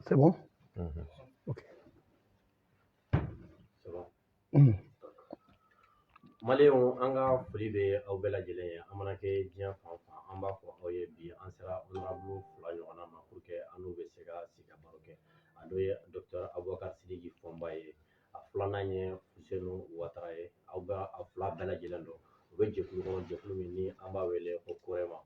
C'est bon? Ok. C'est bon. Maléon, anga folibe au bella jele amanake dian fanfa amba fo oye bi ansera honorable fula yona ma pour que anu be sega sika baroke adoye docteur Aboubacar Sidiki Fombaye a flana nye Fusenu Ouattara ye au ba a fula bella jele do be jekulu kono jekulu min ni amba wele ko korema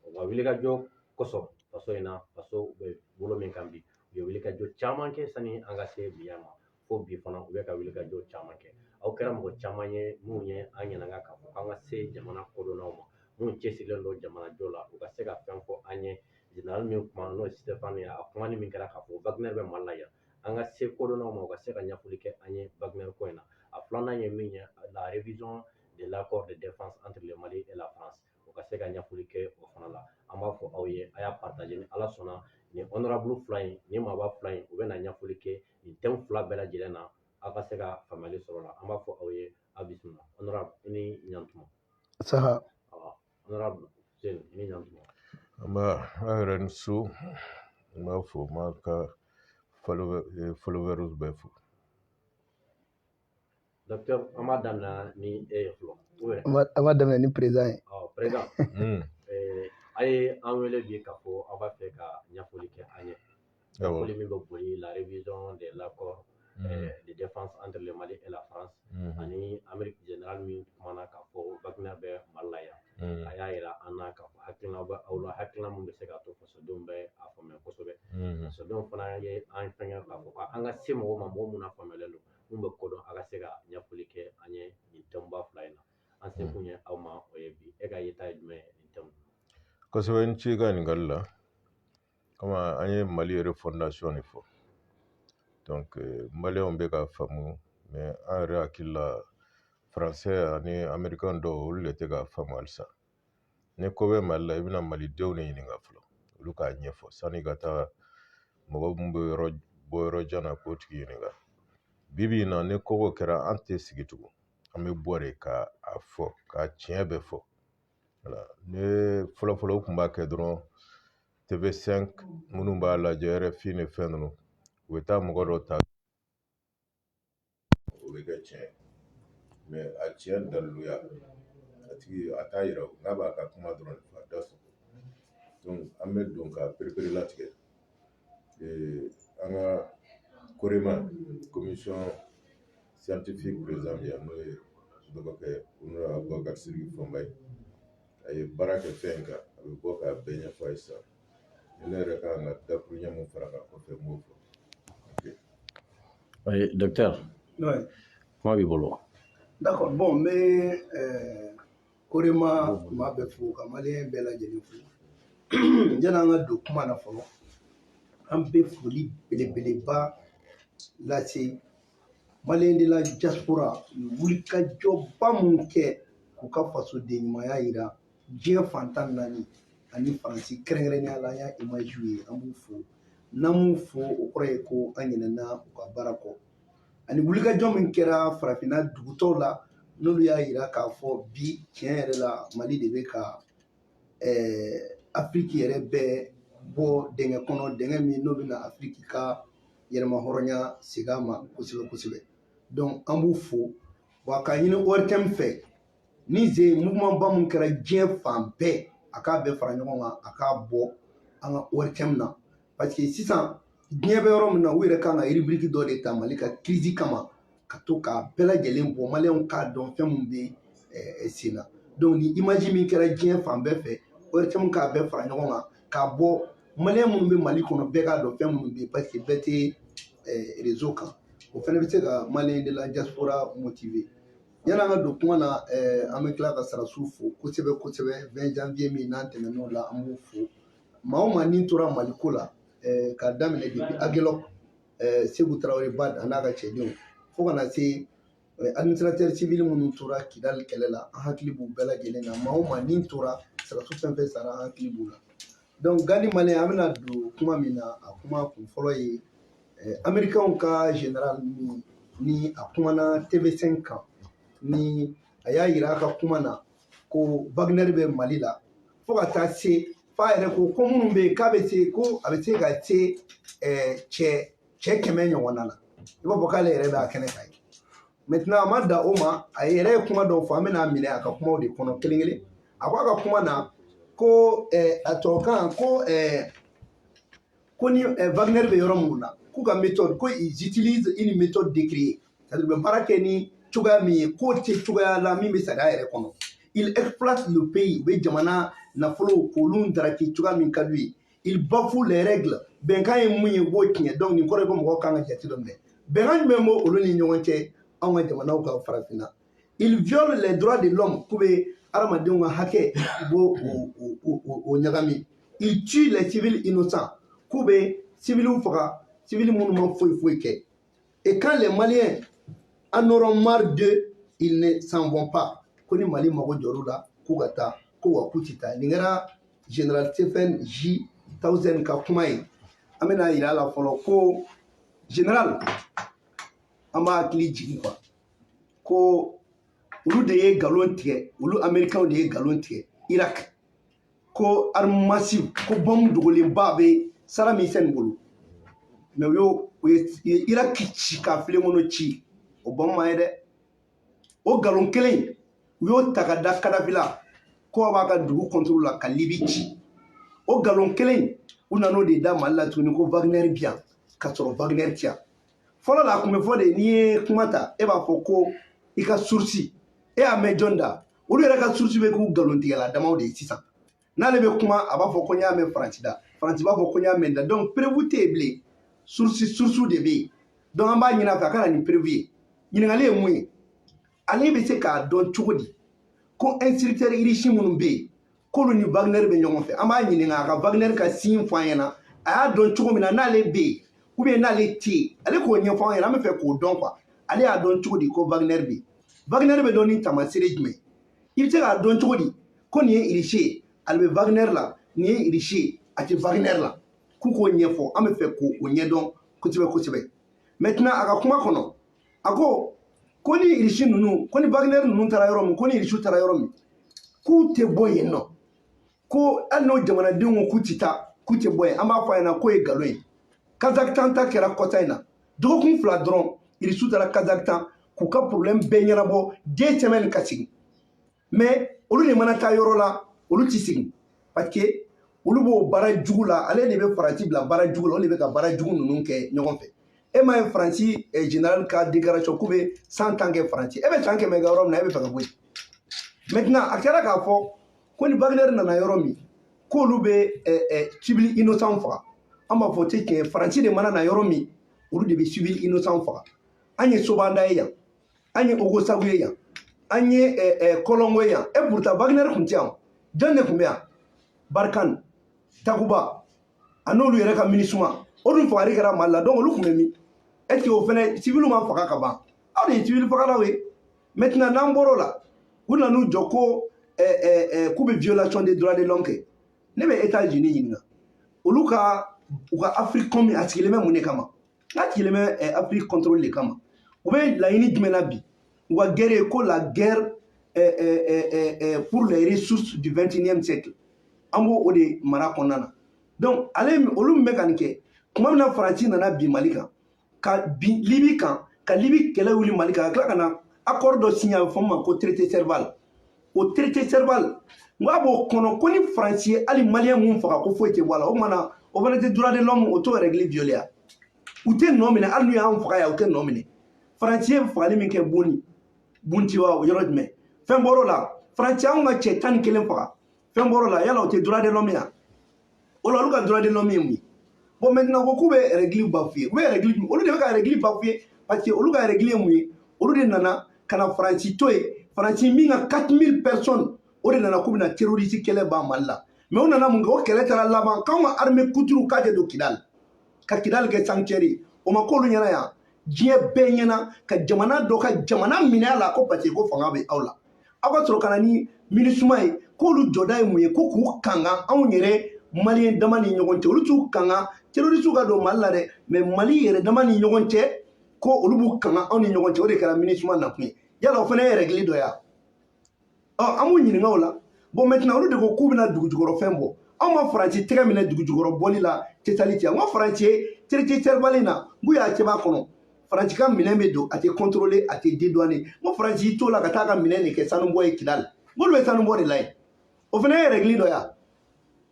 o ba wili ka jo koso faso ina faso be bolo min kan bi be wili ka jo chaman ke sani anga se biyama fo bi fana be ka wili ka jo chaman ke aw kɛra mɔgɔ caman ye mun ye an ɲɛnaga k'a fɔ k'an ka se jamana kodɔnnaw ma mun cɛsirilen don jamana jɔ la u ka se ka fɛn fɔ an ye général min kuma n'o ye Stéphane ye a kumani min kɛra k'a fɔ Wagner bɛ Mali la yan an ka se kodɔnnaw ma u ka se ka ɲɛfɔli kɛ an ye Wagner ko in na a filanan ye min ye la révision de l'accord de défense entre le Mali et la France u ka se ka ɲɛfɔli kɛ o fana la an b'a fɔ aw ye a y'a partager ni Ala sɔnna nin honorable fila in nin maaba fila in u bɛ na ɲɛfɔli kɛ nin thème fila bɛɛ lajɛlen na a ka se ka faamuyali sɔrɔ la an b'a fɔ aw ye a bisimila honorable i ni ɲantuma Saha. honorable Hussein i ni ɲantuma an b'a yɛrɛ ni so n b'a fɔ n b'a ka followers bɛɛ fo docteur an b'a daminɛ ni e ye fɔlɔ An b'a daminɛ ni président ye. président a ye an wele bi k'a fɔ aw b'a fɛ ka ɲɛfɔli kɛ an ye ɲɛfɔli min bɛ boli la révision de l'accord de défense entre le Mali et la France ani Amérique générale min kumana k'a fɔ Wagner bɛ Mali la yan a y'a yira an na k'a fɔ hakilina bɛ aw la hakilina min bɛ se k'a to fasodenw bɛ a faamuya kosɛbɛ fasodenw fana ye an fɛngɛ k'a fɔ k'an ka se mɔgɔw ma mɔgɔ mun na faamuyalen don mun bɛ kodɔn a ka se ka ɲɛfɔli kɛ an ye nin thème fila in na an se kun ye aw ma o ye bi e ka yeta ye jumɛn ye nin thème kosɛbɛ n ci ka ɲininkali la komi an ye Mali yɛrɛ fondation de fɔ donc maliyɛnw bɛ ka faamu mais an yɛrɛ hakili la français ani américain dɔw olu de tɛ ka faamu halisa ni ko bɛ Mali la i bɛna malidenw de ɲininka fɔlɔ olu k'a ɲɛfɔ sani ka taa mɔgɔ min bɛ bɔ yɔrɔ jan na k'o tigi ɲininka bibi in na ni kogo kɛra an tɛ sigi tugun an bɛ bɔ de ka a fɔ ka tiɲɛ bɛɛ fɔ ne fɔlɔfɔlɔ u tun b'a kɛ dɔrɔn TV5 minnu b'a lajɛ RFI ni fɛn ninnu u bɛ taa mɔgɔ dɔ ta o bɛ kɛ tiɲɛ mais a tiɲɛ daliluya a tigi a t'a yira n'a b'a ka kuma dɔrɔn a da sɔgɔ donc an bɛ don ka perepere latigɛ an ka COREMA commission scientifique président bi yan n'o ye dɔgɔkɛ honorable Aboubacar Sidiki Fombaye a ye baara kɛ fɛn in kan a bɛ bɔ k'a bɛɛ ɲɛfɔ a ye sisan ne yɛrɛ ka kan ka dakuru ɲɛ mun fara kan kɔfɛ n b'o fɔ. Docteur, kuma b'i bolo. D'accord, bon, n bɛ COREMA maa bɛɛ fo ka maliyɛn bɛɛ lajɛlen fo yan'an ka don kuma na fɔlɔ an bɛ foli belebeleba lase maliyɛn de la diaspora wulikajɔba mun kɛ k'u ka fasoden ɲumanya yira diɲɛ fantan naani ani faransi kɛrɛnkɛrɛnnenya la an y'a images ye an b'u fo n'an m'u fo o kɔrɔ ye ko an ɲinɛna u ka baara kɔ ani wulikajɔ min kɛra farafinna dugutɔw la n'olu y'a yira k'a fɔ bi tiɲɛ yɛrɛ la Mali de bɛ ka Afiriki yɛrɛ bɛɛ bɔ dingɛ kɔnɔ dingɛ min n'o bɛna Afiriki ka yɛrɛma hɔrɔnya segin a ma kosɛbɛ kosɛbɛ donc an b'u fo wa ka ɲini ORTM fɛ ni mouvement ba mun kɛra diɲɛ fan bɛɛ a k'a bɛɛ fara ɲɔgɔn kan a k'a bɔ an ka ORTM na parce que sisan diɲɛ bɛ yɔrɔ min na u yɛrɛ kan ka rubrique dɔ de ta Mali ka crise kama ka to k'a bɛɛ lajɛlen bɔ maliyɛnw k'a dɔn fɛn min bɛ sen na donc ni image min kɛra diɲɛ fan bɛɛ fɛ ORTM k'a bɛɛ fara ɲɔgɔn kan k'a bɔ maliyɛn minnu bɛ Mali kɔnɔ bɛɛ k'a dɔn fɛn minnu bɛ parce que bɛɛ tɛ réseau kan o fana bɛ se ka maliyɛn de la diaspora motiver yan'an ka don kuma na an bɛ tila ka Sarasiw fo kosɛbɛ kosɛbɛ 20 janvier min n'an tɛmɛn'o la an b'u fo maa o maa ni tora Mali ko la k'a daminɛ depuis Aguelɔc Sékou Tarawele Bade a n'a ka cɛdenw fo ka na se administrateur civil minnu tora Kidali kɛlɛ la an hakili b'u bɛɛ lajɛlen na maa o maa ni tora Sarasiw fɛn fɛn sara an hakili b'u la donc Gani maliyɛn an bɛna don kuma min na a kuma kun fɔlɔ ye américains ka général min ni a kumana TV5 kan ni a y'a yira a ka kuma na ko Wagner bɛ Mali la fo ka taa se f'a yɛrɛ ko minnu bɛ yen k'a bɛ se ko a bɛ se ka se cɛ 100 ɲɔgɔnna la i b'a fɔ k'ale yɛrɛ b'a kɛnɛ kan ye maintenant a ma da o ma a yɛrɛ ye kuma dɔw fɔ an bɛna minɛ a ka kumaw de kɔnɔ kelen kelen a ko a ka kuma na ko a tubabukan ko ni Wagner bɛ yɔrɔ minnu na k'u ka méthode ko ils utilisent une méthode décriée c'est-à-dire u bɛ baara kɛ ni cogoya min ye k'o tɛ cogoya la min bɛ sariya yɛrɛ kɔnɔ il exploite le pays u bɛ jamana nafolo k'olu daraki cogoya min ka d'u ye il bafoue les règles bɛnkan ye mun ye u b'o tiɲɛ donc nin kɔrɔ ye ko mɔgɔw kan ka jate dɔ minɛ bɛnkan jumɛn b'o olu ni ɲɔgɔn cɛ anw ka jamanaw ka farafinna il viole les droits de l'homme k'u bɛ hadamadenw ka hakɛ u b'o o ɲagami il tue les civils innocents k'u bɛ civils faga civils minnu ma foyi foyi kɛ et quand les Maliens en auront marre d'eux ils ne s'en vont pas ko ni Mali mago jɔr'u la k'u ka taa ko wa k'u tɛ taa nin kɛra général Stephen J. Townsend ka kuma ye an bɛna yira a la fɔlɔ ko général an b'a hakili jigin quoi ko olu de ye nkalon tigɛ olu américains de ye nkalon tigɛ Irak ko arme massive ko bombe dogolenba bɛ Saddam Hussein bolo mais u ye Irak ci ka filen kɔnɔ ci o bombe ma ye dɛ o nkalon kelen u y'o ta ka da Kadhafi la ko a b'a ka dugu contrôle la ka Libi ci o nkalon kelen u nan'o de da Mali la tuguni ko Wagner bi yan ka sɔrɔ Wagner tɛ yan fɔlɔ la a tun bɛ fɔ de n'i ye kuma ta e b'a fɔ ko i ka source e y'a mɛn jɔn da olu yɛrɛ ka source bɛ k'u nkalontigɛla damaw de ye sisan n'ale bɛ kuma a b'a fɔ ko n y'a mɛn Faransi da Faransi b'a fɔ ko n y'a mɛn da donc preuve tɛ yen bilen source de bɛ yen donc an b'a ɲini a fɛ a ka na ni preuve ye ɲininkali ye mun ye ale bɛ se k'a dɔn cogo di ko instructeur riche minnu bɛ yen k'olu ni Wagner bɛ ɲɔgɔn fɛ an b'a ɲininka a ka Wagner ka signe fɔ an ɲɛna a y'a dɔn cogo min na n'ale bɛ yen ou bien n'ale tɛ yen ale k'o ɲɛfɔ an ɲɛna an bɛ fɛ k'o dɔn quoi ale y'a dɔn cogo di ko Wagner bɛ yen Wagner bɛ dɔn ni taamasere jumɛn i bɛ se k'a dɔn cogo di ko nin ye riche ye ale bɛ Wagner la nin ye riche ye a tɛ Wagner la k'u k'o ɲɛfɔ an bɛ fɛ k'o ɲɛdɔn kosɛbɛ kosɛbɛ maintenant a ka kuma kɔnɔ a ko ni riche ninnu ko ni Wagner ninnu taara yɔrɔ min ko ni riche taara yɔrɔ min k'u tɛ bɔ yen nɔ ko hali n'o jamanadenw ko k'u tɛ taa k'u tɛ bɔ yen an b'a fɔ a ɲɛna k'o ye nkalon ye Kazakhstan ta kɛra kɔta in na dɔgɔkun 2 dɔrɔn riche taara Kazakhstan k'u ka problème bɛɛ ɲɛnabɔ 2 semaines ka sigi mais olu de mana taa yɔrɔ la olu tɛ sigi parce que olu b'o baara jugu la ale de bɛ Faransi bila baara jugu la olu de bɛ ka baara jugu ninnu kɛ ɲɔgɔn fɛ e m'a ye Faransi général ka déclaration k'u bɛ 100 ans kɛ Faransi e bɛ san 100 kɛ yɔrɔ min na e bɛ fɛ ka bɔ yen maintenant a kɛra k'a fɔ ko ni Wagner nana yɔrɔ min k'olu bɛ civil innocent faga an b'a fɔ tɛ tiɲɛ Faransi de mana na yɔrɔ min olu de bɛ civil innocent faga an ye Sobanda ye yan an ye Ogosagu ye yan an ye Kolongo ye yan e pourtant Wagner tun tɛ yan jɔn de tun bɛ yan Barkhane Takuba a n'olu yɛrɛ ka MINUSMA o dun fagali kɛra Mali la donc olu tun bɛ min est ce que o fana civil ma faga ka ban aw de ye civil fagalaw ye maintenant n'an bɔr'o la u nan'u jɔ ko k'u bɛ violation des droits de l'homme kɛ ne bɛ États-Unis ɲininka olu ka u ka Afrique comme a sigilen bɛ mun de kama n'a sigilen bɛ Afrique contrôle de kama u bɛ laɲini jumɛn na bi u ka guerre ye ko la guerre pour les ressources du 21e siècle an b'o de mara kɔnɔna na donc ale olu min bɛ ka nin kɛ tuma min na Faransi nana bin Mali kan ka bin Libi kan ka Libi kɛlɛ wuli Mali kan ka tila ka na accord dɔ signé a bɛ fɔ min ma ko traité Serval o traité Serval n k'a b'o kɔnɔ ko ni Faransi ye hali Maliyɛn mun faga ko foyi tɛ bɔ a la o kumana o fana tɛ droit de l'homme o t'o règle violer ya u tɛ nɔ minɛ hali n'u y'an faga yan u tɛ nɔ minɛ Faransi ye fagali min kɛ Buntiwa o yɔrɔ jumɛn fɛn bɔr'o la Faransi anw ka cɛ 11 faga fɛn bɔr'o la yala o tɛ droit de l'homme ya o la olu ka droit de l'homme ye mun ye bon maintenant ko k'u bɛ règle bafouer u bɛ règle olu de bɛ ka règle bafouer parce que olu ka règle ye mun ye olu de nana ka na Faransi to yen Faransi min ka 4000 personnes o de nana k'u bɛna terroriste kɛlɛ ban Mali la mais u nana mun kɛ o kɛlɛ taara laban k'anw ka armée couture k'a tɛ don Kidal ka Kidal kɛ sanctuaire ye o ma k'olu ɲɛna yan diɲɛ bɛɛ ɲɛna ka jamana dɔ ka jamana minɛ a la ko parce que ko fanga bɛ aw la aw ka sɔrɔ ka na ni MINUSMA ye k'olu jɔda ye mun ye ko k'u kanga anw yɛrɛ Maliyɛn dama ni ɲɔgɔn cɛ olu t'u kanga terroriste ka don Mali la dɛ mais Mali yɛrɛ dama ni ɲɔgɔn cɛ ko olu b'u kanga anw ni ɲɔgɔn cɛ o de kɛra MINUSMA nakun ye yala o fana ye règle dɔ ya an b'u ɲininka o la bon maintenant olu de ko k'u bɛna dugujukɔrɔ fɛn bɔ anw ma Faransi tɛgɛ minɛ dugujukɔrɔ bɔli la totalité an ka Faransi ye traité cervalin na bu ya cɛba kɔnɔ Faransi ka minɛn bɛ don a tɛ contrôler a tɛ dédouaner mo Faransi to la ka taa ka minɛn de kɛ sanubɔ ye Kidali m'olu bɛ sanubɔ de la yen o fana ye règle dɔ ya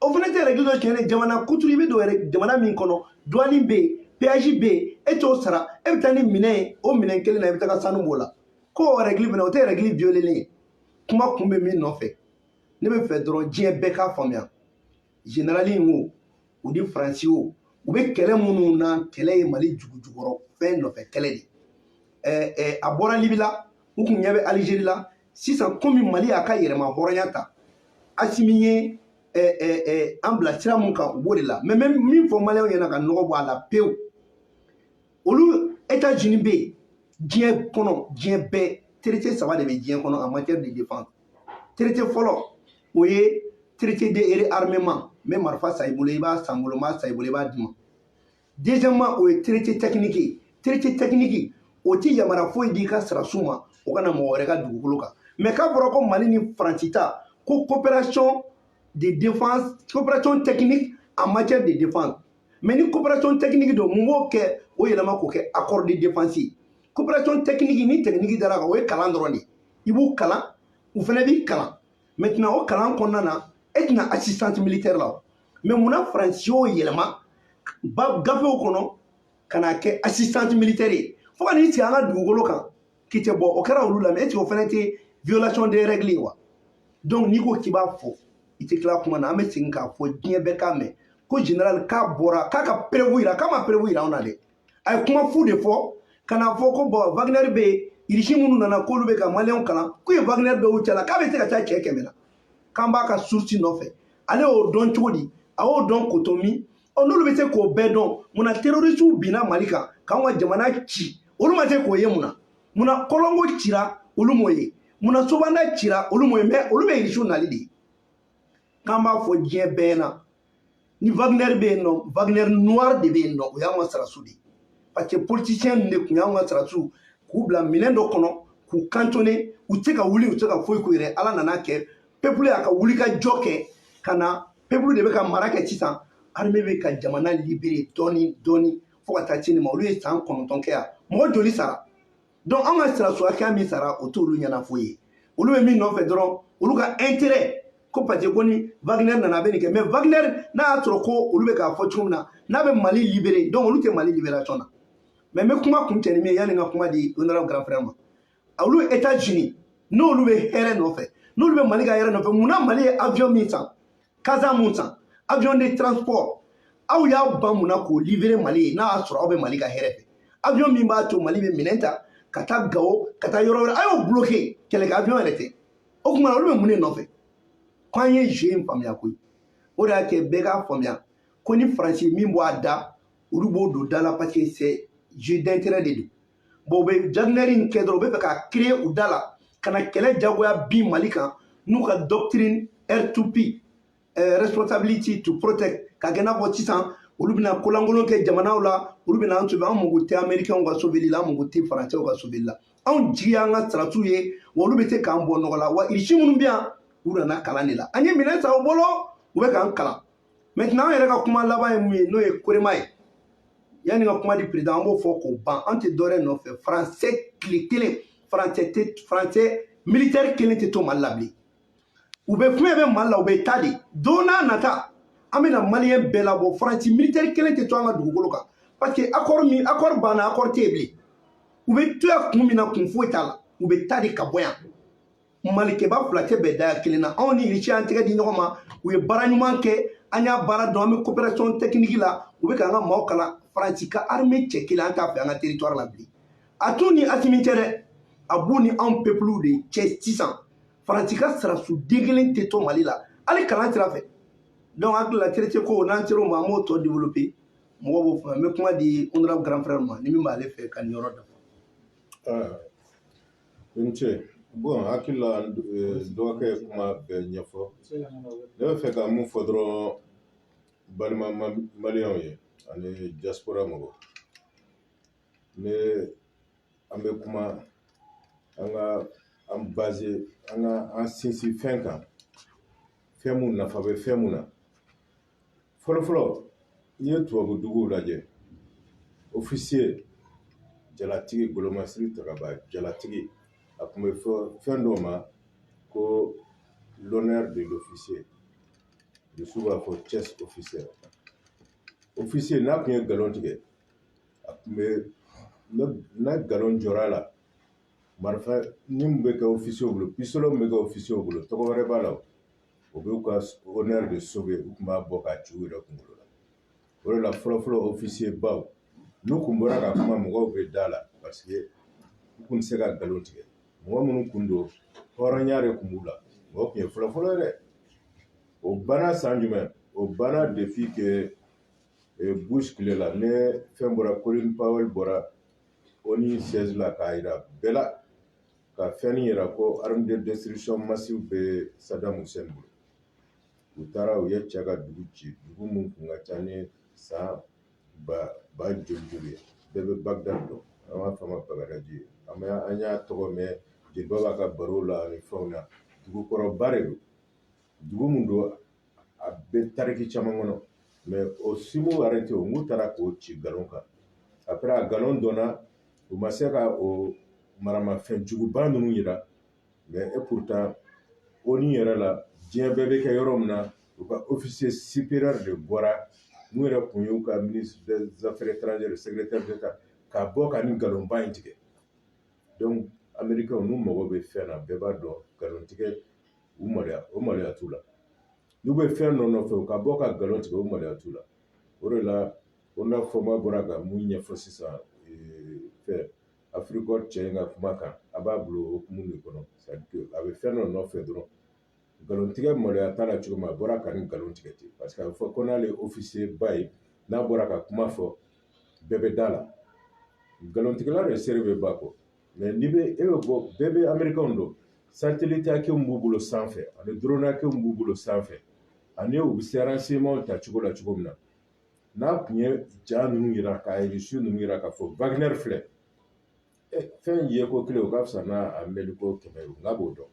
o fana tɛ règle dɔ tiɲɛ jamana kuturu i bɛ don yɛrɛ jamana min kɔnɔ douane bɛ yen péage bɛ yen e t'o sara e bɛ taa ni minɛn ye o minɛn kelen na i bɛ taa sanu b'o la ko règle fana o tɛ règle violelen ye kuma kun bɛ min nɔfɛ ne bɛ fɛ dɔrɔn diɲɛ bɛɛ k'a faamuya général in o u ni Faransi o u bɛ kɛlɛ minnu na kɛlɛ ye Mali jugujugɔrɔ fɛn nɔfɛ kɛlɛ de a bɔra Libi la u kun ɲɛ bɛ Algérie la sisan komi Mali y'a ka yɛrɛma hɔrɔnya ta Assimi ye an bila sira mun kan u b'o de la mais min fɔ maliyɛnw ɲɛna ka nɔgɔ bɔ a la pewu olu États-Unis bɛ yen diɲɛ kɔnɔ diɲɛ bɛɛ traité 3 de bɛ diɲɛ kɔnɔ en matière de défense traité fɔlɔ o ye traité de réarmement n bɛ marifa san i bolo i b'a san n bolo n b'a san i bolo i b'a di ma deuxièmement o ye traité technique ye traité technique o tɛ yamaruya foyi di i ka sirasiw ma o kana mɔgɔ wɛrɛ ka dugukolo kan mais k'a fɔra ko Mali ni Faransi ta ko coopération de défense coopération technique en matière de défense mais ni coopération technique don mun b'o kɛ o yɛlɛma k'o kɛ accord de défense ye coopération technique ni technique dara kan o ye kalan dɔrɔn de i b'u kalan u fana b'i kalan maintenant o kalan kɔnɔna na e tɛna assistance militaire la mais munna Faransi y'o yɛlɛma gafew kɔnɔ ka n'a kɛ assistance militaire ye fo ka n'i sigi an ka dugukolo kan k'i tɛ bɔ o kɛra olu la mais est-ce que o fana tɛ violation des règles ye wa donc n'i ko k'i b'a fɔ i tɛ tila kuma na an bɛ segin k'a fɔ diɲɛ bɛɛ k'a mɛn ko général k'a bɔra k'a ka prévu yira k'a ma prévu yira anw na dɛ a ye kuma fu de fɔ ka n'a fɔ ko bon Wagner bɛ yen régime minnu nana k'olu bɛ ka maliyɛnw kalan k'u ye Wagner dɔw cɛ la k'a bɛ se ka taa cɛ 100 la k'an b'a ka source nɔfɛ ale y'o dɔn cogo di a y'o dɔn koto min n'olu bɛ se k'o bɛɛ dɔn munna terroristes binna Mali kan k'anw ka jamana ci olu ma se k'o ye munna Kolongo cira olu m'o ye munna Sobanda cira olu m'o ye mais olu bɛ régime nali de k'an b'a fɔ diɲɛ bɛɛ na ni Wagner bɛ yen nɔ Wagner noir de bɛ yen nɔ o y'anw ka sirasiw de ye parce que politiciens ninnu de tun y'anw ka sirasiw k'u bila minɛn dɔ kɔnɔ k'u cantonner u tɛ ka wuli u tɛ ka foyi k'u yɛrɛ ala nana kɛ peuple y'a ka wuli ka jɔ kɛ ka na peuple de bɛ ka mara kɛ sisan armée bɛ ka jamana libérer dɔɔni dɔɔni fo ka taa ci nin ma olu ye san 9 kɛ yan mɔgɔ joli sara donc an ka sirasiw hakɛya min sara o t'olu ɲɛna foyi ye olu bɛ min nɔfɛ dɔrɔn olu ka intérêt ko parce que ko ni Wagner nana a bɛ nin kɛ mais Wagner n'a y'a sɔrɔ ko olu bɛ k'a fɔ cogo min na n'a bɛ Mali libérer donc olu tɛ Mali libération na mais n bɛ kuma kun cɛ ni min ye yanni n ka kuma di honorable grand frère ma olu États-Unis n'olu bɛ hɛrɛ nɔfɛ n'olu bɛ Mali ka hɛrɛ nɔfɛ munna Mali ye avion min san Kasa mun san avion de transport aw y'a ban munna k'o livrer Mali ye n'a y'a sɔrɔ aw bɛ Mali ka hɛrɛ fɛ avion min b'a to Mali bɛ minɛn ta ka taa Gao ka taa yɔrɔ wɛrɛ a y'o bloqué kɛlɛkɛ avion yɛrɛ tɛ o tuma olu bɛ mun de nɔfɛ k'an ye jeu in faamuya koyi o de y'a kɛ bɛɛ k'a faamuya ko ni Faransi min bɔ a da olu b'o don da la parce que c'est jeu d'intérêt de don bon u bɛ Wagner in kɛ dɔrɔn u bɛ fɛ ka créer u da la ka na kɛlɛ jagoya bin Mali kan n'u ka doctrine R2P responsibility to protect ka kɛ n'a fɔ sisan olu bɛna kolankolon kɛ jamanaw la olu bɛna an sauver an mago tɛ américains ka sauveli la an mago tɛ français ka sauveli la anw jigi y'an ka sirasiw ye wa olu bɛ se k'an bɔ nɔgɔ la wa régime minnu bɛ yan u nana kalan de la an ye minɛn san u bolo u bɛ k'an kalan maintenant an yɛrɛ ka kuma laban ye mun ye n'o ye Korema ye yanni ka kuma di président an b'o fɔ k'o ban an tɛ dɔwɛrɛ nɔfɛ français tile kelen français militaire kelen tɛ to Mali la bilen u bɛ fɛn bɛ Mali la u bɛ taa de don n'a nata an bɛna maliyɛn bɛɛ labɔ Faransi militaire kelen tɛ to an ka dugukolo kan parce que accord banna accord tɛ yen bilen u bɛ to yan kun min na kun foyi t'a la u bɛ taa de ka bɔ yan malikɛba fila tɛ bɛn daya kelen na anw ni Russie an tɛgɛ di ɲɔgɔn ma u ye baara ɲuman kɛ an y'a baara dɔn an bɛ coopération technique la u bɛ k'an ka maaw kalan Faransi ka armée cɛ kelen an t'a fɛ an ka territoire la bilen a t'u ni Assimi cɛ dɛ a b'u ni anw peuple de cɛ sisan Faransi ka sirasiw den kelen tɛ to Mali la hali kalan sira fɛ donc hakili la traité ko n'an ser'o ma an b'o tɔ développer mɔgɔw b'o faamuya n bɛ kuma di honorable grand frère ma ni min b'ale fɛ ka nin yɔrɔ dafa. I ni ce bon hakili la dɔgɔkɛ ye kuma bɛɛ ɲɛfɔ ne bɛ fɛ ka mun fɔ dɔrɔn balima maliyɛnw ye ani diaspora mɔgɔw ne an bɛ kuma an base an sinsin fɛn kan fɛn mun nafa bɛ fɛn mun na fɔlɔfɔlɔ n'i ye tubabu duguw lajɛ officier jalatigi Golomasiri Tagaba jalatigi a tun bɛ fɔ fɛn dɔ ma ko l'honneur de l'officier dusu b'a fɔ chess officier officier n'a tun ye nkalon tigɛ a tun bɛ n'a nkalon jɔra a la marifa ni mun bɛ kɛ officier bolo pistolet min bɛ kɛ officier bolo tɔgɔ wɛrɛ b'a la o bɛ ka honneur de sauver u tun b'a bɔ k'a ci u yɛrɛ kunkolo la o de la fɔlɔfɔlɔ officier baw n'u kun bɔra ka kuma mɔgɔw bɛ da la parce que u kun tɛ se ka nkalon tigɛ mɔgɔ minnu kun don hɔrɔnya de kun b'u la mɔgɔ kun ye fɔlɔfɔlɔ ye dɛ o banna san jumɛn o banna depuis que Bush tile la ne fɛn bɔra Colin Powell bɔra ONU siège la k'a jira bɛɛ la ka fɛn yira ko arme de destruction massive bɛ Saddam Hussein bolo u taara u ye cɛ ka dugu ci dugu min kun ka ca ni san ba joli ye bɛɛ bɛ Bagdad dɔn an b'a fɔ a ma Bagadaji an y'a tɔgɔ mɛn jeliba b'a ka baro la ani fɛnw na dugukɔrɔba de don dugu min don a bɛ tariki caman kɔnɔ mais o si m'u arrêté o n'u taara k'o ci nkalon kan après a nkalon dɔnna u ma se ka o maramafɛn juguba ninnu yira mais et pourtant ONU yɛrɛ la diɲɛ bɛɛ bɛ kɛ yɔrɔ min na u ka officier supérieur de bɔra n'u yɛrɛ kun y'u ka ministre des affaires étrangères secrétaire d'État ka bɔ ka nin nkalonba in tigɛ donc américains n'u mago bɛ fɛn na bɛɛ b'a dɔn nkalon tigɛ o maloya t'u la n'u bɛ fɛn dɔ nɔfɛ u ka bɔ ka nkalon tigɛ o maloya t'u la o de la o n'a fɔma bɔra ka mun ɲɛfɔ sisan fɛn Afrique cɛ in ka kuma kan a b'a bolo okumu de kɔnɔ a bɛ fɛn dɔ nɔfɛ dɔrɔn nkalon tigɛ maloya t'a la cogo min a bɔra ka nin nkalon tigɛ ten parce que a bɛ fɔ ko n'ale officier ba ye n'a bɔra ka kuma fɔ bɛɛ bɛ da la nkalon tigɛla de seri bɛ ba kɔ mais n'i bɛ e bɛ bɔ bɛɛ bɛ américain dɔn satellite hakɛw b'u bolo sanfɛ ani drone hakɛw b'u bolo sanfɛ ani u bɛ se renseignement ta cogo la cogo min na n'a tun ye ja ninnu yira ka reçu ninnu yira k'a fɔ Wagner filɛ fɛn ye ko kelen o ka fisa n'a mɛnni ko 100 ye n k'a b'o dɔn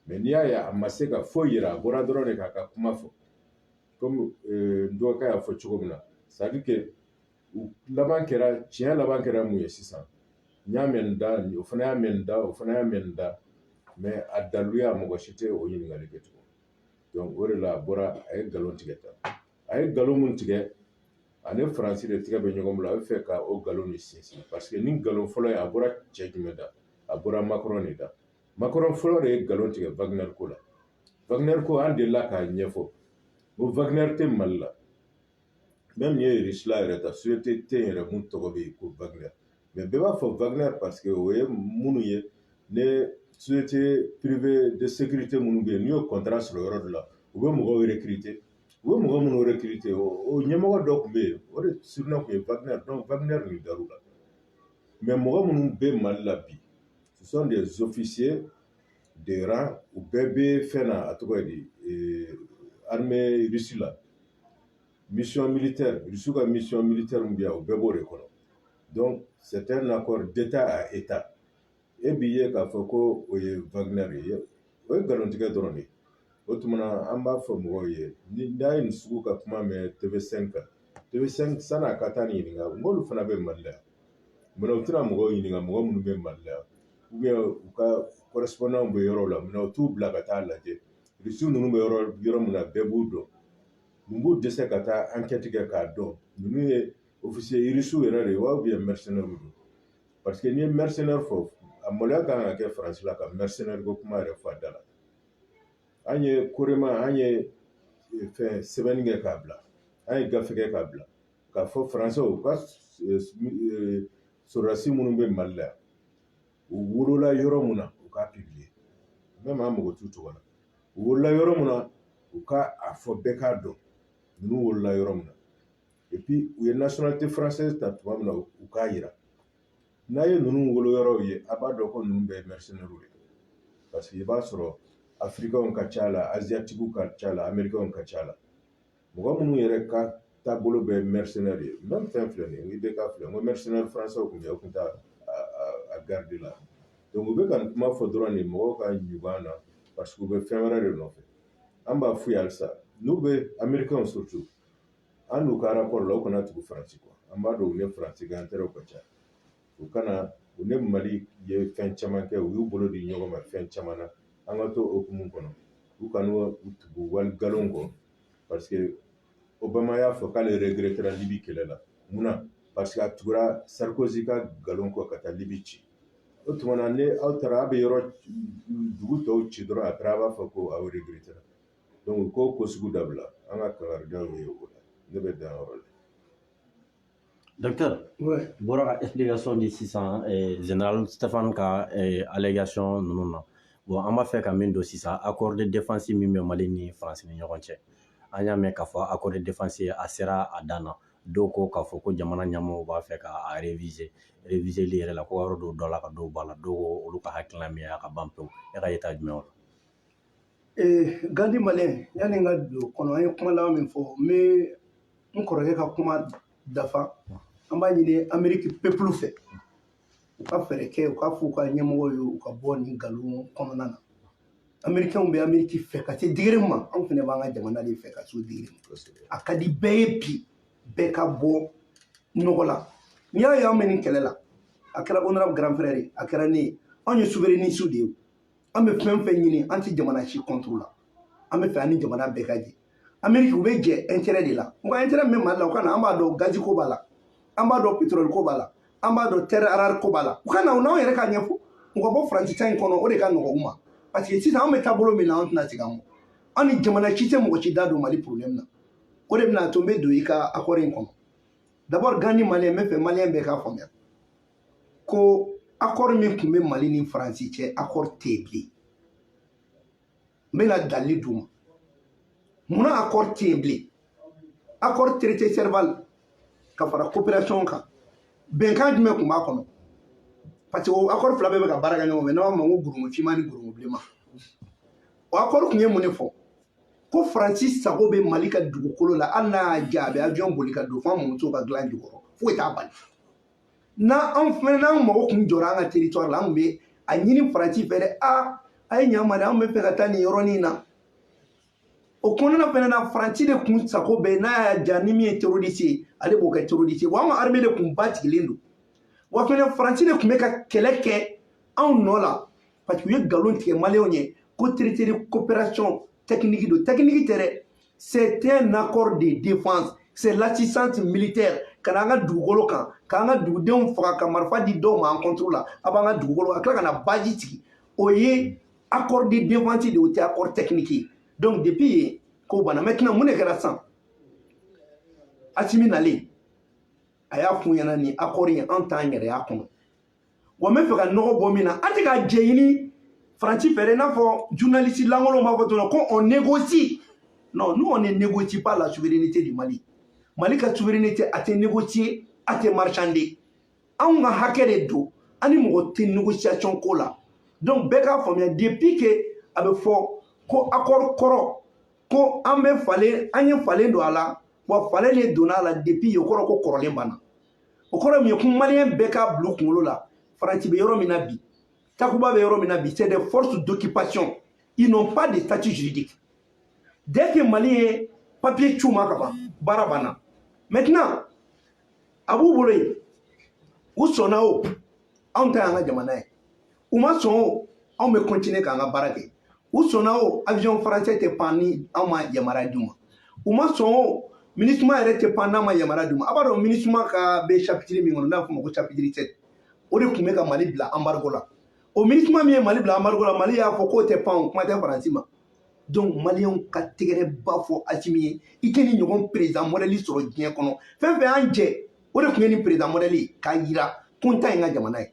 mais n'i y'a ye a ma se ka foyi yira a bɔra dɔrɔn de k'a ka kuma fɔ comme n dɔgɔkɛ y'a fɔ cogo min na c'est à dire que tiɲɛ laban kɛra mun ye sisan n y'a mɛn da o fana y'a mɛn da o fana y'a mɛn da mais a daluya mɔgɔ si tɛ o ɲininkali kɛ tugun donc o de la a bɔra a ye nkalon tigɛ tan a ye nkalon mun tigɛ ani faransi de tigɛ bɛ ɲɔgɔn bolo a bɛ fɛ ka o nkalon de sinsin parce que ni nkalon fɔlɔ ye a bɔra cɛ jumɛn da a bɔra Macron de da Macron fɔlɔ de ye nkalon tigɛ Wagner ko la Wagner ko an delila k'a ɲɛfɔ ko Wagner tɛ Mali la même n'i ye Russie la yɛrɛ ta société tɛ yɛrɛ mun tɔgɔ bɛ yen ko Wagner mais bɛɛ b'a fɔ Wagner parce que o ye minnu ye ne société privée de sécurité minnu bɛ yen n'i y'o contrat sɔrɔ yɔrɔ dɔ la u bɛ mɔgɔw recruter u bɛ mɔgɔ minnu recruter o ɲɛmɔgɔ dɔ tun bɛ yen o de surnom tun ye Wagner donc Wagner nin dar'u la mais mɔgɔ minnu bɛ Mali la bi ce sont des officiers de rang u bɛɛ bɛ fɛn na a tɔgɔ ye di armée Russie la mission militaire Russie ka mission militaire min bɛ yan o bɛɛ b'o de kɔnɔ donc c'est un accord d'état à état e b'i ye k'a fɔ ko o ye Wagner ye o ye nkalontigɛ dɔrɔn de o tuma na an b'a fɔ mɔgɔw ye n'a ye nin sugu ka kuma mɛn TV5 kan TV5 san'a ka taa nin ɲininka n k'olu fana bɛ Mali la yan munna u tɛna mɔgɔw ɲininka mɔgɔ minnu bɛ Mali la yan ou bien u ka correspondant bɛ yɔrɔ la munna u t'u bila ka taa lajɛ Rusiw ninnu bɛ yɔrɔ min na bɛɛ b'u dɔn mun b'u dɛsɛ ka taa enquête kɛ k'a dɔn ninnu ye officier Rusiw yɛrɛ de ye wa ou bien mercenaires don parce que n'i ye mercenaire fɔ a maloya kan ka kɛ faransi la ka mercenaire ko kuma yɛrɛ fɔ a da la an ye korema an ye fɛn sɛbɛnni kɛ k'a bila an ye gafe kɛ k'a bila k'a fɔ faransɛw u ka sɔrɔdasi minnu bɛ Mali la yan u wolola yɔrɔ min na u k'a publier même an mago t'u tɔgɔ la u wolola yɔrɔ min na u ka a fɔ bɛɛ k'a dɔn ninnu wolola yɔrɔ min na et puis u ye nationalité française ta tuma min na u k'a jira n'a ye ninnu wolo yɔrɔw ye a b'a dɔn ko ninnu bɛɛ ye mercenaires de parce que i b'a sɔrɔ africains ka ca la asiatiques ka ca la américains ka ca la mɔgɔ minnu yɛrɛ ka taabolo bɛ mercenaires ye même fɛn filɛ nin ye IBK filɛ n ko mercenaires français tun bɛ yen o tun t'a a garde la donc u bɛ ka nin kuma fɔ dɔrɔn de mɔgɔw ka ɲugun na parce que u bɛ fɛn wɛrɛ de nɔfɛ an b'a f'u ye halisa n'u bɛ américains surtout an n'u ka rapport la u kana tugu faransi kɔ an b'a dɔn u ni faransi gantɛrɛw ka ca u kana u ni mali ye fɛn caman kɛ u y'u bolo di ɲɔgɔn ma fɛn caman na an ka to okumu kɔnɔ u kan'u tugu wali galon kɔ parce que Obama y'a fɔ k'ale regrettera Libi kɛlɛ la munna parce que a tugura Sarkozy ka galon kɔ ka taa Libi ci o tuma na ni aw taara a bɛ yɔrɔ dugu tɔw ci dɔrɔn après a b'a fɔ ko aw regrettera donc ko ko sugu dabila an ka kangaridaw ye o la ne bɛ dan yɔrɔ la. Docteur, bɔra ka explication di sisan général Stéphane ka allégation ninnu na bon an b'a fɛ ka min don sisan accord de défense min bɛ Mali ni France ni ɲɔgɔn cɛ an y'a mɛn k'a fɔ accord de défense a sera a dan na dɔw ko k'a fɔ ko jamana ɲɛmɔgɔw b'a fɛ k'a réviser li yɛrɛ la ko yɔrɔ dɔw dɔ la ka dɔw b'a la dɔw olu ka hakilina min a ka ban pewu e ka yeta jumɛn o la. Gandi malien yani n ka don kɔnɔ an ye kuma laban min fɔ n bɛ n kɔrɔkɛ ka kuma dafa an b'a ɲini Amérique peuple fɛ u ka fɛɛrɛ kɛ u ka fɔ u ka ɲɛmɔgɔ ye u ka bɔ nin nkalon kɔnɔna na Américains bɛ Amérique fɛ ka se degré ma anw fana b'an ka jamana de fɛ ka se o degré ma a ka di bɛɛ ye bi bɛɛ ka bɔ nɔgɔ la n'i y'a ye an bɛ nin kɛlɛ la a kɛra honorable grand frère ye a kɛra ne ye anw ye souverainiste de ye an bɛ fɛn fɛn ɲini an tɛ jamana si contre la an bɛ fɛ an ni jamana bɛɛ ka jɛ Amérique u bɛ jɛ intérêt de la u ka intérêt min bɛ Mali la u ka na an b'a dɔn gazi ko b'a la an b'a dɔn pétrole ko b'a la an b'a dɔn terre rare ko b'a la u ka na n'anw yɛrɛ ka ɲɛfɔ u ka bɔ Faransi ta in kɔnɔ o de ka nɔgɔn u ma parce que sisan an bɛ taabolo min na an tɛna segin an kɔ an ni jamana si tɛ mɔgɔ si da don Mali problème na o de bɛna to n bɛ don i ka accord in kɔnɔ d'abord Gandi malien n bɛ fɛ malien bɛɛ k'a faamuya ko accord min tun bɛ Mali ni Faransi cɛ accord tɛ yen bilen n bɛna dalili d'u ma munna accord tɛ yen bilen accord traité Serval ka fara coopération kan bɛnkan jumɛn tun b'a kɔnɔ parce que o accord fila bɛɛ bɛ ka baara kɛ ɲɔgɔn fɛ n'an b'a fɔ ko gurumu finman ni gurumu bilenman o accord tun ye mun de fɔ ko Faransi sago bɛ Mali ka dugukolo la hali n'a y'a diya a bɛ avion boli ka don fo an mɔmusow ka dilan jukɔrɔ foyi t'a bali n'an mago tun jɔra an ka territoire la an tun bɛ a ɲini Faransi fɛ dɛ a ye ɲa ma dɛ an bɛ fɛ ka taa nin yɔrɔnin na o kɔnɔna fɛnɛ na Faransi de tun sago bɛ n'a y'a diya ni min ye terroriste ye ale b'o kɛ terroriste ye wa an ka armée de tun basigilen don wa fɛnɛ Faransi de tun bɛ ka kɛlɛ kɛ anw nɔ la parce que u ye nkalon tigɛ maliyɛnw ye ko traité de coopération technique don technique tɛ dɛ c'est un accord de défense c'est l'assistance militaire ka na an ka dugukolo kan k'an ka dugudenw faga ka marifa di dɔw ma an contre la a b'an ka dugukolo ka tila ka na base sigi o ye accord de défense de o tɛ accord technique ye donc depuis yen k'o banna maintenant mun de kɛra sisan Assimi nalen a y'a f'u ɲɛna nin accord in an t'an yɛrɛ y'a kɔnɔ wa n bɛ fɛ ka nɔgɔ bɔ min na an tɛ ka jɛ ɲini Faransi fɛ dɛ i n'a fɔ journaliste lankolonw b'a fɔ cogo min na ko on négocie non nous on ne négocie pas la souveraineté du Mali Mali ka souveraineté a tɛ négocier a tɛ marchander anw ka hakɛ de don an ni mɔgɔ tɛ négociation ko la donc bɛɛ k'a faamuya depuis que a bɛ fɔ ko accord kɔrɔ ko an bɛ falen an ye falen don a la wa falen de donna a la depuis o kɔrɔ ko kɔrɔlen banna o kɔrɔ min ye ko maliyɛn bɛɛ k'a bila u kunkolo la Faransi bɛ yɔrɔ min na bi Takuba bɛ yɔrɔ min na bi c'est des forces d'occupation ils n'ont pas de statut juridique dès que Mali ye papier c'u ma ka ban baara banna maintenant a b'u bolo yen u sɔnna o anw ta y'an ka jamana ye u ma sɔn o anw bɛ continuer k'an ka baara kɛ u sɔnna o avion français tɛ pan ni anw ma yamaruya d'u ma u ma sɔn o MINUSMA yɛrɛ tɛ pan n'a ma yamaruya d'u ma a b'a dɔn MINUSMA ka bɛ chapitre min kɔnɔ n'a bɛ f'o ma ko chapitre 7 o de tun bɛ ka Mali bila embargo la o MINUSMA min ye Mali bila embargo la Mali y'a fɔ k'o tɛ pan o kuma tɛ Faransi ma donc maliyɛnw ka tɛgɛrɛba fɔ Assimi ye i tɛ nin ɲɔgɔn président modèle sɔrɔ diɲɛ kɔnɔ fɛn fɛn y'an jɛ o de tun ye nin président modèle ye k'a yira ko n ta ye n ka jamana ye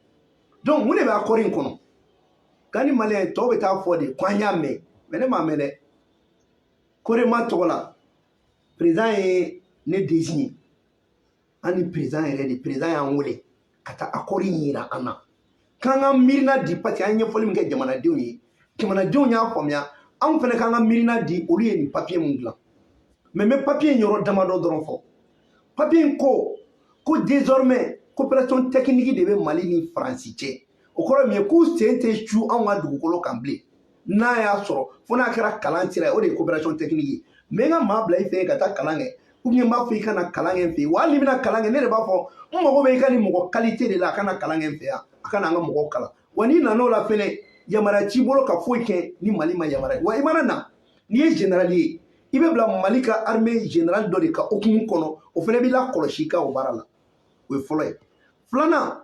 donc mun de bɛ accord in kɔnɔ Gandi maliyɛn tɔw bɛ taa fɔ de ko an y'a mɛn mais ne m'a mɛn dɛ Korema tɔgɔ la président ye ne désigné an ni président yɛrɛ de président y'an wele ka taa accord in yira an na k'an ka miirina di parce que an ye ɲɛfɔli min kɛ jamanadenw ye jamanadenw y'a faamuya anw fana k'an ka miirina di olu ye nin papier mun dilan mais n bɛ papier in yɔrɔ damadɔ dɔrɔn fɔ papier in ko désormais coopération technique de bɛ Mali ni Faransi cɛ o kɔrɔ min ye k'u sen tɛ su anw ka dugukolo kan bilen n'a y'a sɔrɔ fo n'a kɛra kalan sira ye o de ye coopération technique ye mais n ka maa bila i fɛ yen ka taa kalan kɛ ou bien m'a fɔ i kana kalan kɛ n fɛ yen wa hali n'i bɛna kalan kɛ ne de b'a fɔ n mago bɛ i ka nin mɔgɔ qualité de la a kana kalan kɛ n fɛ yan a kana an ka mɔgɔw kalan wa n'i nana o la fɛnɛ yamaruya t'i bolo ka foyi kɛ ni Mali ma yamaruya wa i mana na n'i ye général ye i bɛ bila Mali ka armée général dɔ de ka hukumu kɔnɔ o fɛnɛ b'i lakɔlɔsi i ka o baara la o ye fɔlɔ ye filanan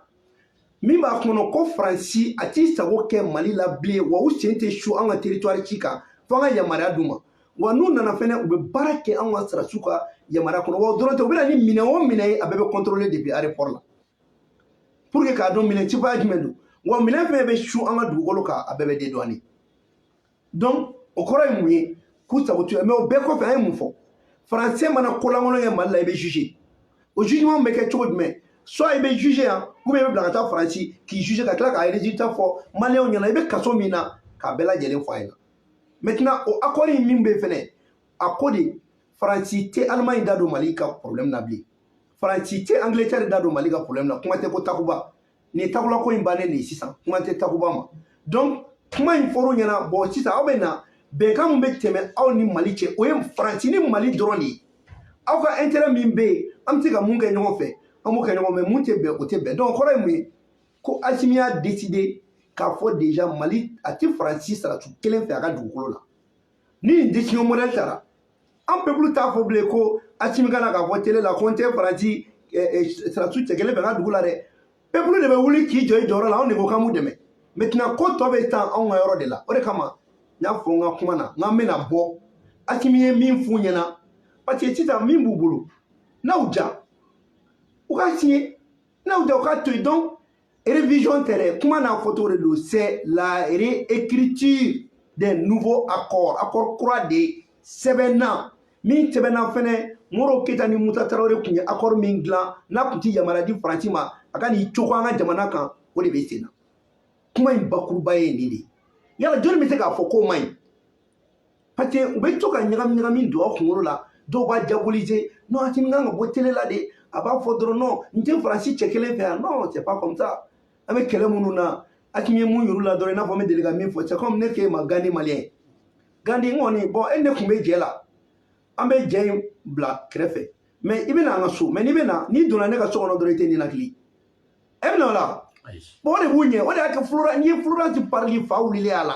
min b'a kɔnɔ ko Faransi a t'i sago kɛ Mali la bilen wa u sen tɛ su an ka territoire ci kan fo an ka yamaruya d'u ma wa n'u nana fɛnɛ u bɛ baara kɛ an ka sɔrɔdasiw ka yamaruya kɔnɔ wa o dɔrɔn tɛ u bɛna ni minɛn o minɛn ye a bɛɛ bɛ contrôler depuis aéroport la pour que k'a dɔn minɛn cogoya jumɛn don wa minɛn fɛn bɛ su an ka dugukolo kan a bɛɛ bɛ dédouaner donc o kɔrɔ ye mun ye k'u sago t'u ye mais o bɛɛ kɔfɛ an ye mun fɔ Français mana ko lankolon kɛ Mali la i bɛ juger o jugement bɛ kɛ cogo jumɛn soit i bɛ juger yan ou bien i bɛ bila ka taa Faransi k'i juger ka tila k'a résultat fɔ maliyɛnw ɲɛna i bɛ kaso min na k'a bɛɛ lajɛlen fɔ a ɲɛna maintenant o accord in min bɛ yen fɛnɛ a ko de Faransi tɛ Allemagne da don Mali ka problème na bilen Faransi tɛ Angleterre da don Mali ka problème na kuma tɛ ko takuba nin ye takula ko in bannen de ye sisan kuma tɛ takuba ma donc kuma in fɔr'u ɲɛna bon sisan aw bɛ na bɛnkan min bɛ tɛmɛ aw ni Mali cɛ o ye Faransi ni Mali dɔrɔn de ye aw ka intérêt min bɛ yen an bɛ se ka mun kɛ ɲɔgɔn fɛ an b'o kɛ ɲɔgɔn fɛ mun tɛ bɛn o tɛ bɛn donc kɔrɔ ye mun ye ko Asimi y'a décidé k'a fɔ déjà Mali a tɛ Faransi saratu kelen fɛ a ka dugukolo la ni nin décision modèle taara an peuple t'a fɔ bilen ko Asimi kana k'a fɔ télé la ko n tɛ Faransi saratu cɛ kelen fɛ a ka dugu la dɛ peuple de bɛ wuli k'i jɔ i jɔyɔrɔ la anw de ko k'an b'u dɛmɛ maintenant ko tɔ bɛ taa anw ka yɔrɔ de la o de kama n y'a fɔ n ka kuma na n k'an bɛna bɔ Asimi ye min f'u ɲɛna parce que sisan min b'u bolo n'aw ja u ka signé n'aw ja u ka to yen donc révision tɛ dɛ kuma n'a fɔcogo de don c'est la réécriture des nouveaux accords accord kura de sɛbɛnna min sɛbɛnna fɛnɛ Modibo Keyita ni Musa Tarawele tun ye accord min dilan n'a tun tɛ yamaruya di Faransi ma a ka n'i cogo an ka jamana kan o de bɛ sen na kuma in bakuruba ye nin de yala jɔnni bɛ se k'a fɔ k'o man ɲi parce que u bɛ to ka ɲagami ɲagami don aw kunkolo la dɔw b'a diaboliser non Asimi kan ka bɔ télé la de a b'a fɔ dɔrɔn non n tɛ Faransi cɛ kelen fɛ yan non c'est pas comme ça an bɛ kɛlɛ minnu na Asimi ye mun yir'u la dɔrɔn i n'a fɔ n bɛ deli ka min fɔ c'est comme ne k'e ma Gandi maliyɛn Gandi n kɔni bon e ne tun bɛ jɛ la an bɛ jɛ in bila kɛrɛfɛ mais i bɛna an ka so mais n'i bɛna n'i donna ne ka so kɔnɔ dɔrɔn i tɛ ninakili e bɛna o la bon o de b'u ɲɛ o de y'a kɛ Florence n'i ye Florence parli fa wulilen a la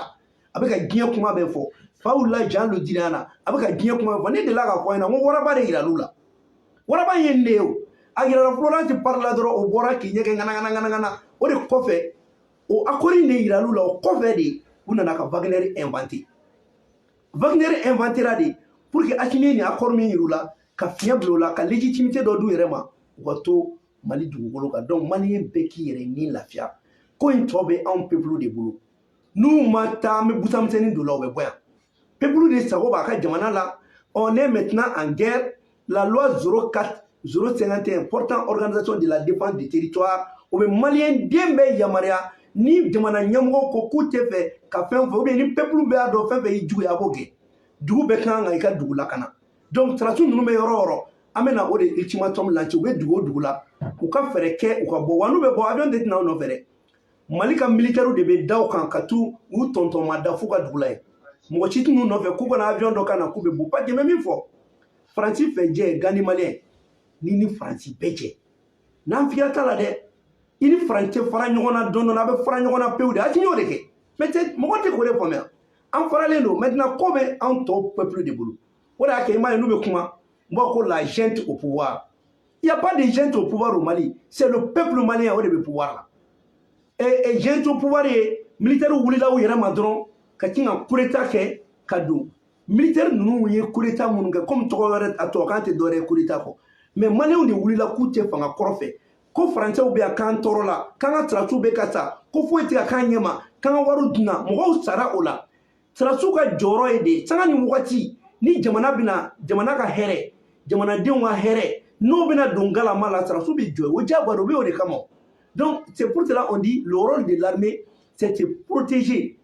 a bɛ ka diɲɛ kuma bɛɛ fɔ fa wulila Jean Le Drian a bɛ ka diɲɛ kuma bɛɛ fɔ ne delila k'a fɔ a ɲɛna n ko waraba de yiral'u la waraba in ye nin de ye o a yirala Florence parli la dɔrɔn o bɔra k'i ɲɛ kɛ ŋanaŋanaŋanaŋana o de kɔfɛ o accord in de yiral'u la o kɔfɛ de u nana ka Wagner inventé Wagner inventera de pour que Asimi ni accord min yir'u la ka fiɲɛ bila o la ka légitimité dɔ d'u yɛrɛ ma u ka to Mali dugukolo kan donc maliyɛn bɛɛ k'i yɛrɛ ni lafiya ko in tɔ bɛ anw peuple de bolo n'u ma taa an bɛ busamisɛnnin don la u bɛ bɔ yan peuple de sago b'a ka jamana la on est maintenant en guerre la loi 04/051 portant organisation de la défense du territoire o bɛ maliyɛn den bɛɛ yamaruya ni jamana ɲɛmɔgɔ ko k'u tɛ fɛ ka fɛn fɛ ou bien ni peuple bɛɛ y'a dɔn fɛn fɛn y'i juguya a b'o kɛ dugu bɛɛ kan ka i ka dugu lakana donc sɔrɔdasiw ninnu bɛ yɔrɔ o yɔrɔ an bɛna o de ultimatum lance u bɛ dugu o dugu la u ka fɛɛrɛ kɛ u ka bɔ wa n'u bɛ bɔ avion tɛ tɛna aw nɔfɛ dɛ Mali ka militaires de bɛ da u kan ka t'u tɔntɔn da f'u ka dugu la yen mɔgɔ si t'u nɔfɛ k'u kana avion dɔ ka na k'u bɛ bɔ parce que n bɛ min fɔ Faransi fɛ jɛ Gandi maliyɛn ni Faransi bɛɛ jɛ n'an fiya t'a la dɛ i ni Faransi fara ɲɔgɔn na dɔɔnin dɔɔnin a bɛ fara ɲɔgɔn na pewu de Asimi y'o de kɛ mais mɔgɔ tɛ k'o de faamuya an faralen don maintenant ko bɛ anw tɔ peuple de bolo o de y'a kɛ i m'a ye n'u bɛ kuma n b'a ko la junte au pouvoir il y a pas de junte au pouvoir au Mali c'est le peuple malien o de bɛ pouvoir la et junte au pouvoir ye militaire wulila u yɛrɛ ma dɔrɔn ka sin ka coup d'état kɛ ka don militaire ninnu ye coup d'état minnu kɛ comme tɔgɔ wɛrɛ a tubabukan tɛ dɔwɛrɛ ye coup d'état kɔ mais maliyɛnw de wulila k'u tɛ fanga kɔrɔ fɛ ko faransɛw bɛ yan k'an tɔɔrɔ la k'an ka sɔrɔdasiw bɛ ka sa ko foyi tɛ ka k'an ɲɛ ma k'an ka wariw dunna mɔgɔw sara o la sɔrɔdasiw ka jɔyɔrɔ ye de sanga ni wagati ni jamana bɛna jamana ka hɛrɛ jamanadenw ka hɛrɛ n'o bɛna don galama la sɔrɔdasiw bɛ jɔ o diyagoya o bɛ o de kama donc c'est pour cela on dit le rôle de l'armée c'est de protéger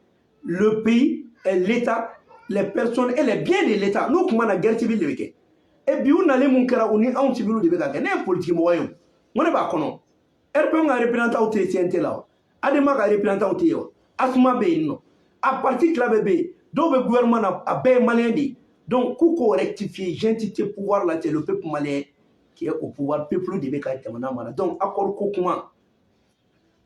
le pays et l'État les personnes et les biens de l'État n'u kuma na guerre civile de bɛ kɛ et bi u nalen mun kɛra u ni anw civils de bɛ ka kɛ ne ye politique mɔgɔ ye o n ko ne b'a kɔnɔ RPM ka représentant tɛ CNT la wa ADEMA ka représentant tɛ yen wa ASUMA bɛ yen nɔ a parti tila bɛɛ bɛ yen dɔw bɛ gouvernement na a bɛɛ ye maliyɛn de ye Donc, Kouko rectifier, j'entité pouvoir là, c'est le peuple malien qui est au pouvoir, peuple de Beka et donc, accord Koukouma,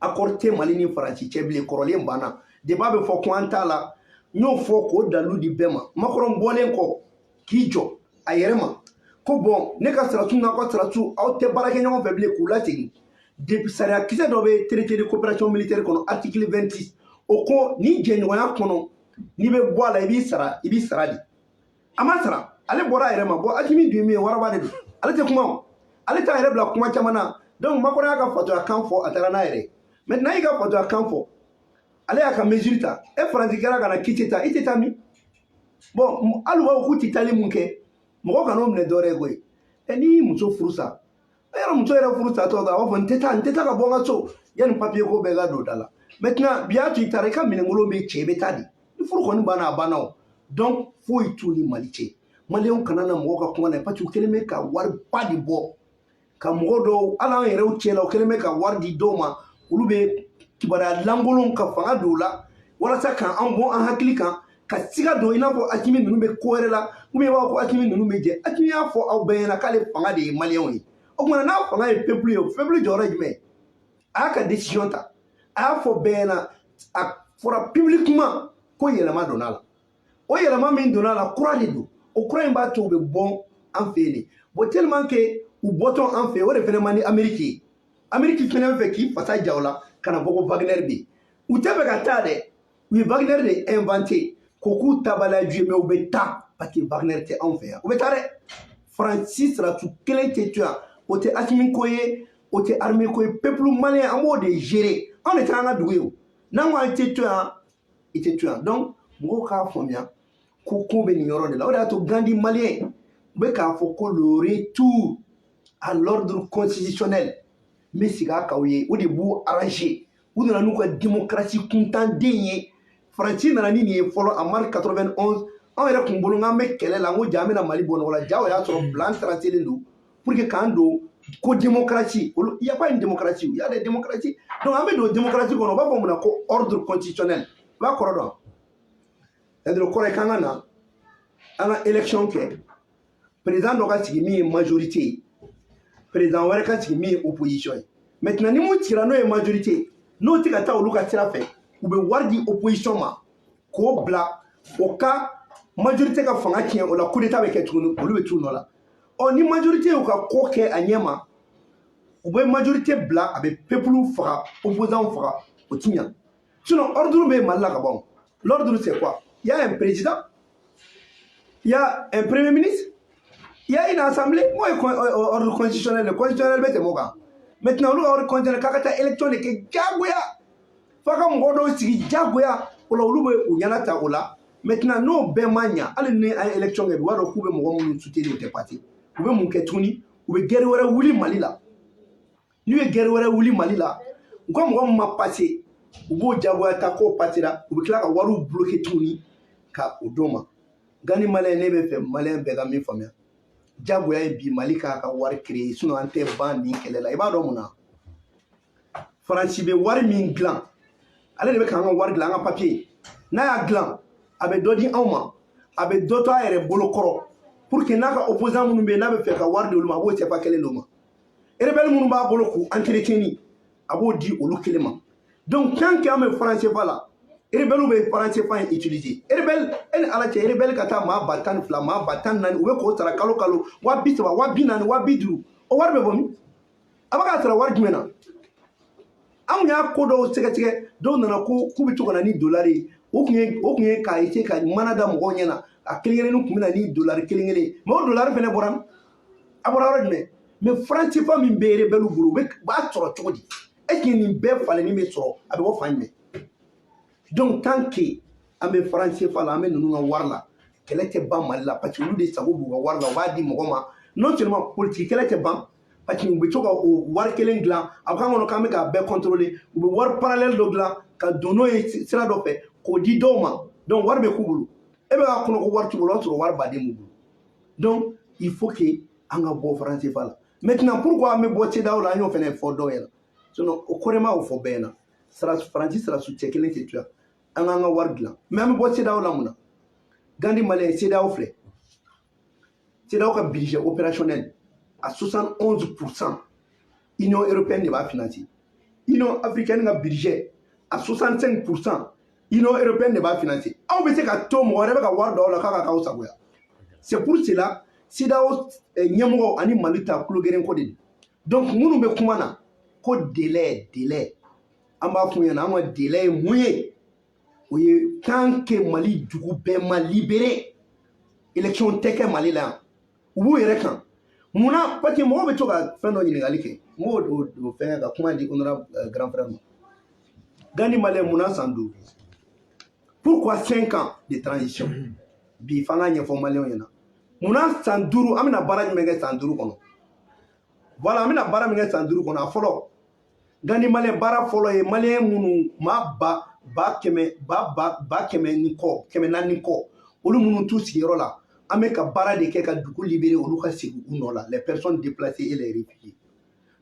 accord Té Malini Faransi, Tcheble, Korolien Bana, débat de Fokwanta là, nous faut Dalou di Bema, Macron Bolenko, Kijo, Ayerema, ko bon, ne ka siratu n'a ka siratu, aw tɛ baara kɛ ɲɔgɔn fɛ bilen k'u lasegin. Depuis sariya kisɛ dɔ bɛ traité de coopération militaire kɔnɔ article 26 o ko ni jɛɲɔgɔnya kɔnɔ n'i bɛ bɔ a la i b'i sara de. A ma sara ale bɔra a yɛrɛ ma bon Asimi dun ye min ye waraba de don ale tɛ kuma o ale t'a yɛrɛ bila kuma caman na donc Macron y'a ka fatoya kan fɔ a taara n'a yɛrɛ maintenant i ka fatoya kan fɔ ale y'a ka mesure ta e Faransi kɛra ka na k'i tɛ taa i tɛ taa min bon hali u b'a fɔ k'u tɛ taali mun kɛ mɔgɔ kan'o minɛ dɔwɛrɛ ye koyi n'i y'i muso furu sa yɔrɔ muso yɛrɛ furu satɔ a b'a fɔ n tɛ taa ka bɔ n ka so yanni papier ko bɛɛ ka don da la maintenant bi y'a to i taara i ka minɛnkolon bɛ cɛ i bɛ taa di ni furu kɔni banna a banna o donc foyi t'u ni Mali cɛ maliyɛnw kana na mɔgɔw ka kuma na parce que u kɛlen bɛ ka wariba de bɔ ka mɔgɔ dɔw hali an yɛrɛw cɛ la u kɛlen bɛ ka wari di dɔw ma olu bɛ kibaruya lankolon ka fanga don o la walasa k'an bɔ an hakili kan ka siga don i n'a fɔ Asimi ninnu bɛ ko wɛrɛ la ou bien i b'a fɔ Asimi ninnu bɛ jɛ Asimi y'a fɔ aw bɛɛ ɲɛna k'ale fanga de ye maliyɛnw ye o tuma n'a fanga ye peuple ye o peuple jɔyɔrɔ ye jumɛn a y'a ka décision ta a y'a fɔ bɛɛ ɲɛna a fɔra publiquement ko yɛlɛma donna a la o yɛlɛma min donna a la kura de don o kura in b'a to u bɛ bɔ an fɛ yen de bon tellement que u bɔtɔ an fɛ yen o de fana man di Amérique ye Amérique fana bɛ fɛ k'i fasa ja o la ka na fɔ ko Wagner bɛ yen u tɛ fɛ ka taa dɛ u ye Wagner de inventé ko k'u tabala ju mais u bɛ taa parce que Wagner tɛ anw fɛ yan u bɛ taa dɛ Faransi siratu kelen tɛ to yan o tɛ Asimi ko ye o tɛ armée ko ye peuple malien an b'o de gérer anw de t'an ka dugu ye o n'an ko an tɛ to yan i tɛ to yan donc mɔgɔw k'a faamuya ko ko bɛ nin yɔrɔ de la o de y'a to Gandi malien u bɛ k'a fɔ ko le retour à l'ordre constitutionnel n bɛ sigi a kan o ye o de b'u arranger u nana n'u ka démocratie kuntanden ye Faransi nana ni nin ye fɔlɔ en mars 91 anw yɛrɛ tun bolo k'an bɛ kɛlɛ la n ko ja an bɛna Mali bɔ nɔgɔ la ja o y'a sɔrɔ plan tracé don pour que k'an don ko démocratie il y a pas une démocratie il y a des démocraties donc an bɛ don démocratie kɔnɔ u b'a fɔ mun na ko ordre constitutionnel i b'a kɔrɔ dɔn c'est-à-dire kɔrɔ ye k'an ka na an ka élection kɛ président dɔ ka sigi min ye majorité ye président wɛrɛ ka sigi min ye opposition ye maintenant ni mun sigira n'o ye majorité n'o tɛ ka taa olu ka sira fɛ u bɛ wari di opposition ma k'o bila o ka majorité ka fanga tiɲɛ o la coup d'état bɛ kɛ tuguni olu bɛ t'u nɔ la ɔ ni majorité y'u ka ko kɛ a ɲɛ ma u bɛ majorité bila a bɛ peuple faga opposant faga o ti ɲa sinon ordre bɛ Mali la ka ban l'ordre c'est quoi il y a un président il y a un premier ministre il y a une assemblée moi ordre constitutionnel le constitutionnel bɛ tɛmɛ o kan maintenant olu ka ordre constitutionnel k'a ka taa élection de kɛ diyagoya f'a ka mɔgɔ dɔw sigi diyagoya o la olu bɛ u ɲɛna ta o la maintenant n'o bɛɛ ma ɲa hali ni an ye élection kɛ u b'a dɔn k'u bɛ mɔgɔ minnu soutenir o tɛ parti u bɛ mun kɛ tuguni u bɛ guerre wɛrɛ wuli Mali la n'u ye guerre wɛrɛ wuli Mali la u ka mɔgɔ min ma passer u b'o diyagoya ta k'o passera u bɛ tila ka wariw bloquer tuguni ka o d'o ma Gandi maliyɛn ne bɛ fɛ maliyɛn bɛɛ ka min faamuya diyagoya ye bi Mali k'a ka wari créer sinon an tɛ ban nin kɛlɛ la i b'a dɔn mun na Faransi bɛ wari min dilan ale de bɛ k'an ka wari dilan an ka papier n'a y'a dilan a bɛ dɔ di anw ma a bɛ dɔ to a yɛrɛ bolo kɔrɔ pour que n'a ka opposant minnu bɛ yen n'a bɛ fɛ ka wari di olu ma a b'o CFA kelen d'o ma rebelle minnu b'a bolo k'u entretenir a b'o di olu kelen ma donc tant que an bɛ franc CFA la rebelle bɛ franc CFA in utiliser rebelle e ni ala cɛ rebelle ka taa maa ba 12 maa ba 14 u bɛ k'o sara kalo kalo 30,000 40,000 50,000 o wari bɛ bɔ min a bɛ k'a sara wari jumɛn na anw y'a ko dɔw sɛgɛsɛgɛ dɔw nana ko k'u bɛ to ka na ni dollar ye o kun ye k'a essayer ka mana da mɔgɔw ɲɛna a kelen-kelennin kun bɛ na ni dollar kelen-kelen mais o dollar fana bɔra a bɔra yɔrɔ jumɛn mais franc CFA min bɛ rebelle bolo u b'a sɔrɔ cogo di est ce que nin bɛɛ falenni bɛ sɔrɔ a bɛ bɔ fan jumɛn donc tant que an bɛ franc CFA la an bɛ ninnu ka wari la kɛlɛ tɛ ban Mali la parce que olu de sago b'u ka wari la u b'a di mɔgɔ ma non seulement politique kɛlɛ tɛ ban parce que u bɛ to ka o wari kelen dilan a kan kɔnɔ k'an bɛ k'a bɛɛ contrôler u bɛ wari parallèle dɔ dilan ka don n'o ye sira dɔ fɛ k'o di dɔw ma donc wari bɛ k'u bolo e bɛ k'a kɔnɔ ko wari t'u bolo o y'a sɔrɔ wari baden b'u bolo donc il faut que an ka bɔ franc CFA la maintenant pourquoi an bɛ bɔ CEDEAO la an y'o fana fɔ dɔw ɲɛna sinon o kɔrɔ ma o fɔ bɛɛ ɲɛna Faransi sirasi cɛ kelen tɛ to yan an k'an ka wari dilan mais an bɛ bɔ CEDEAO la mun na Gandi maliyɛn CEDEAO filɛ CEDEAO ka budget opérationnel à 71%. Union européenne va financer. Union africaine ka budget à 65%. Union européenne va financer. Aw bɛ se ka to mɔgɔ wɛrɛ bɛ ka wari dɔw la k'a ka k'aw sagoya. C'est pour cela CEDEAO ɲɛmɔgɔ ani Mali ta kulo geren ko de don. Donc minnu bɛ kuma na ko délai an b'a f'u ɲɛna an ka délai ye mun ye o ye tant que Mali dugu bɛɛ ma libéré élection tɛ kɛ Mali la yan u b'u yɛrɛ kan munna parce que mɔgɔw bɛ to ka fɛn dɔ ɲininkali kɛ n b'o fɛn ka kuma di honorable grand frère ma Gandi Malien munna san 5 pourquoi 5 ans de transition bi fanga ɲɛfɔ Malien ɲɛna munna san 5 an bɛna baara jumɛn kɛ san 5 kɔnɔ voilà an bɛna baara min kɛ san 5 kɔnɔ a fɔlɔ Gandi Malien baara fɔlɔ ye Malien minnu maa ba kɛmɛ ni kɔ 400 ni kɔ olu minnu t'u sigiyɔrɔ la an bɛ ka baara de kɛ ka dugu libérer olu ka segin u nɔ la les personnes déplacées et les réfugiés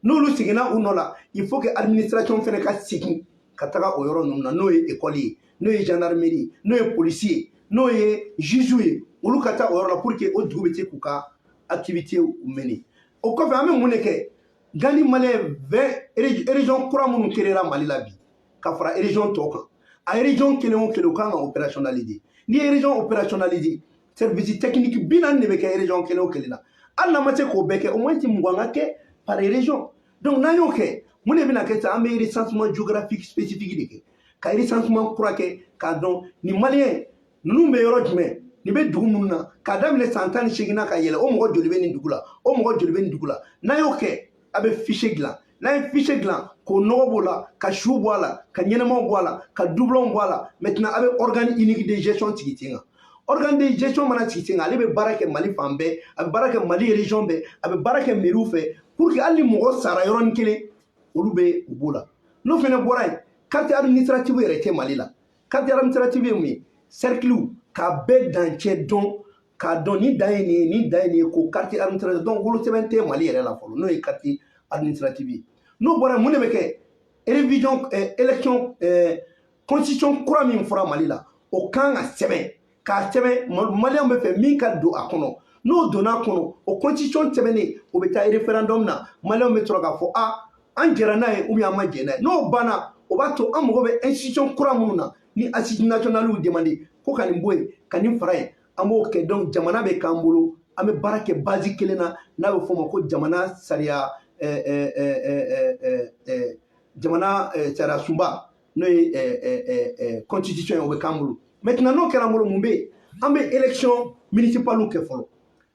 n'olu seginna u nɔ la il faut que administration fɛnɛ ka segin ka taga o yɔrɔ ninnu na n'o ye école ye n'o ye gendarmerie n'o ye policier ye n'o ye juge ye olu ka taa o yɔrɔ la pour que o dugu bɛ se k'u ka activité mener o kɔfɛ an bɛ mun de kɛ Gandi Malien 20 région kura minnu créera Mali la bi ka fara région tɔw kan a région kelen o kelen o kan ka opérationnaliser n'i ye région opérationnaliser service technique 40 de bɛ kɛ région kelen o kelen na hali n'a ma se k'o bɛɛ kɛ au moins 20 ka kɛ par région donc n'an y'o kɛ mun de bɛna kɛ sisan an bɛ recensement géographique spécifique de kɛ ka recensement kura kɛ k'a dɔn nin Malien ninnu bɛ yɔrɔ jumɛn nin bɛ dugu minnu na k'a daminɛ san 18 na ka yɛlɛ o mɔgɔ joli bɛ nin dugu la o mɔgɔ joli bɛ nin dugu la n'an y'o kɛ a bɛ fichier dilan n'a ye fichier dilan k'o nɔgɔ b'o la ka su bɔ a la ka ɲɛnɛmaw bɔ a la ka doublon bɔ a la maintenant a bɛ organe unique de gestion sigi sen kan organe de gestion mana sigi sen kan ale bɛ baara kɛ Mali fan bɛɛ a bɛ baara kɛ Mali région bɛɛ a bɛ baara kɛ mairie fɛ pour que hali ni mɔgɔ sara yɔrɔnin kelen olu bɛ u b'o la n'o fana bɔra yen carte administrative yɛrɛ tɛ Mali la carte administrative ye mun ye cercle k'a bɛɛ dancɛ dɔn k'a dɔn ni dan ye nin ye ni dan ye nin ye ko carte administrative donc wolosɛbɛn tɛ Mali yɛrɛ la fɔlɔ n'o ye carte administrative ye n'o bɔra yen mun de bɛ kɛ révision élection constitution kura min fɔra Mali la o kan ka sɛbɛn k'a sɛbɛn Malien bɛ fɛ min ka don a kɔnɔ n'o donna a kɔnɔ o constitution sɛbɛnnen o bɛ taa référendum na Malien bɛ sɔrɔ k'a fɔ an jɛra n'a ye ou bien an ma jɛ n'a ye n'o banna o b'a to an mago bɛ institution kura minnu na ni assises nationales y'u demandé ko ka nin bɔ yen ka nin fara yen an b'o kɛ donc jamana bɛ k'an bolo an bɛ baara kɛ base kelen na n'a bɛ fɔ o ma ko jamana sariya jamana sariya sunba n'o ye constitution ye o bɛ k'an bolo maintenant n'o kɛra an bolo mun bɛ yen an bɛ élection municipale kɛ fɔlɔ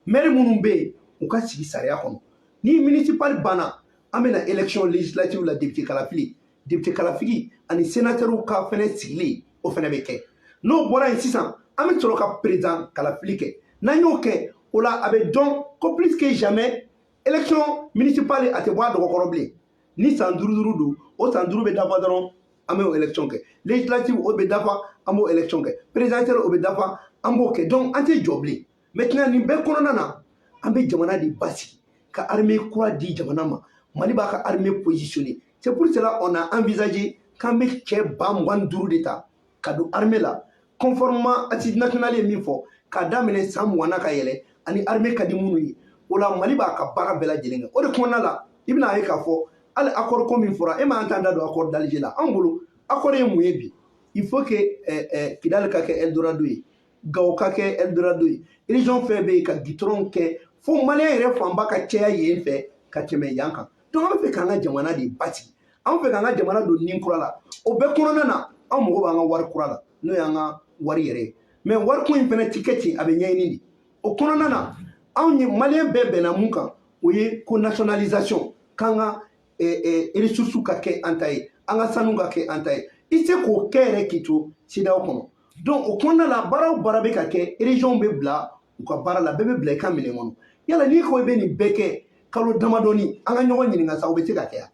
maire minnu bɛ yen u ka sigi sariya kɔnɔ ni municipal banna an bɛ na élection législative la député kalafili ani sénateur ka fɛnɛ sigilen o fɛnɛ bɛ kɛ n'o bɔra yen sisan an bɛ sɔrɔ ka président kalafili kɛ n'an y'o kɛ o la a bɛ dɔn ko plus que jamais élection municipale a tɛ bɔ a dɔgɔkɔrɔ bilen ni san 5 don o san 5 bɛ dafa dɔrɔn an bɛ o élection kɛ législative o bɛ dafa an b'o élection kɛ présidentielle o bɛ dafa an b'o kɛ donc an tɛ jɔ bilen maintenant nin bɛɛ kɔnɔna na an bɛ jamana de basigi ka armée kura di jamana ma Mali b'a ka armée positionné c'est pour cela on a envisagé k'an bɛ cɛ 25 de ta ka don armée la conformément assises nationales ye min fɔ k'a daminɛ san 20 na ka yɛlɛ ani armée ka di minnu ye o la Mali b'a ka baara bɛɛ lajɛlen kɛ o de kɔnɔna la i bɛna ye k'a fɔ hali accord ko min fɔra e m'an t'an da don accord d'Alger la an bolo accord ye mun ye bi il faut que Kidal ka kɛ Eldorado ye Gao ka kɛ Eldorado ye région fɛn bɛ yen ka goudron kɛ fo Malien yɛrɛ fanba ka caya yen fɛ ka tɛmɛ yan kan donc an bɛ fɛ k'an ka jamana de basigi an bɛ fɛ k'an ka jamana don nin kura la o bɛɛ kɔnɔna na an mago b'an ka wari kura la n'o y'an ka wari yɛrɛ ye mais wariko in fɛnɛ ti kɛ ten a bɛ ɲɛɲini de o kɔnɔna na anw ye Malien bɛɛ bɛnna mun kan o ye ko nationalisation k'an ka ressources ka kɛ an ta ye an ka sanu ka kɛ an ta ye i tɛ k'o kɛ yɛrɛ k'i to CEDEAO kɔnɔ donc o kɔnɔna la baara o baara bɛ ka kɛ région bɛ bila u ka baara la bɛɛ bɛ bila i ka minɛn kɔnɔ yala n'i ko i bɛ nin bɛɛ kɛ kalo damadɔni an ka ɲɔgɔn ɲininka sa o bɛ se ka kɛ yan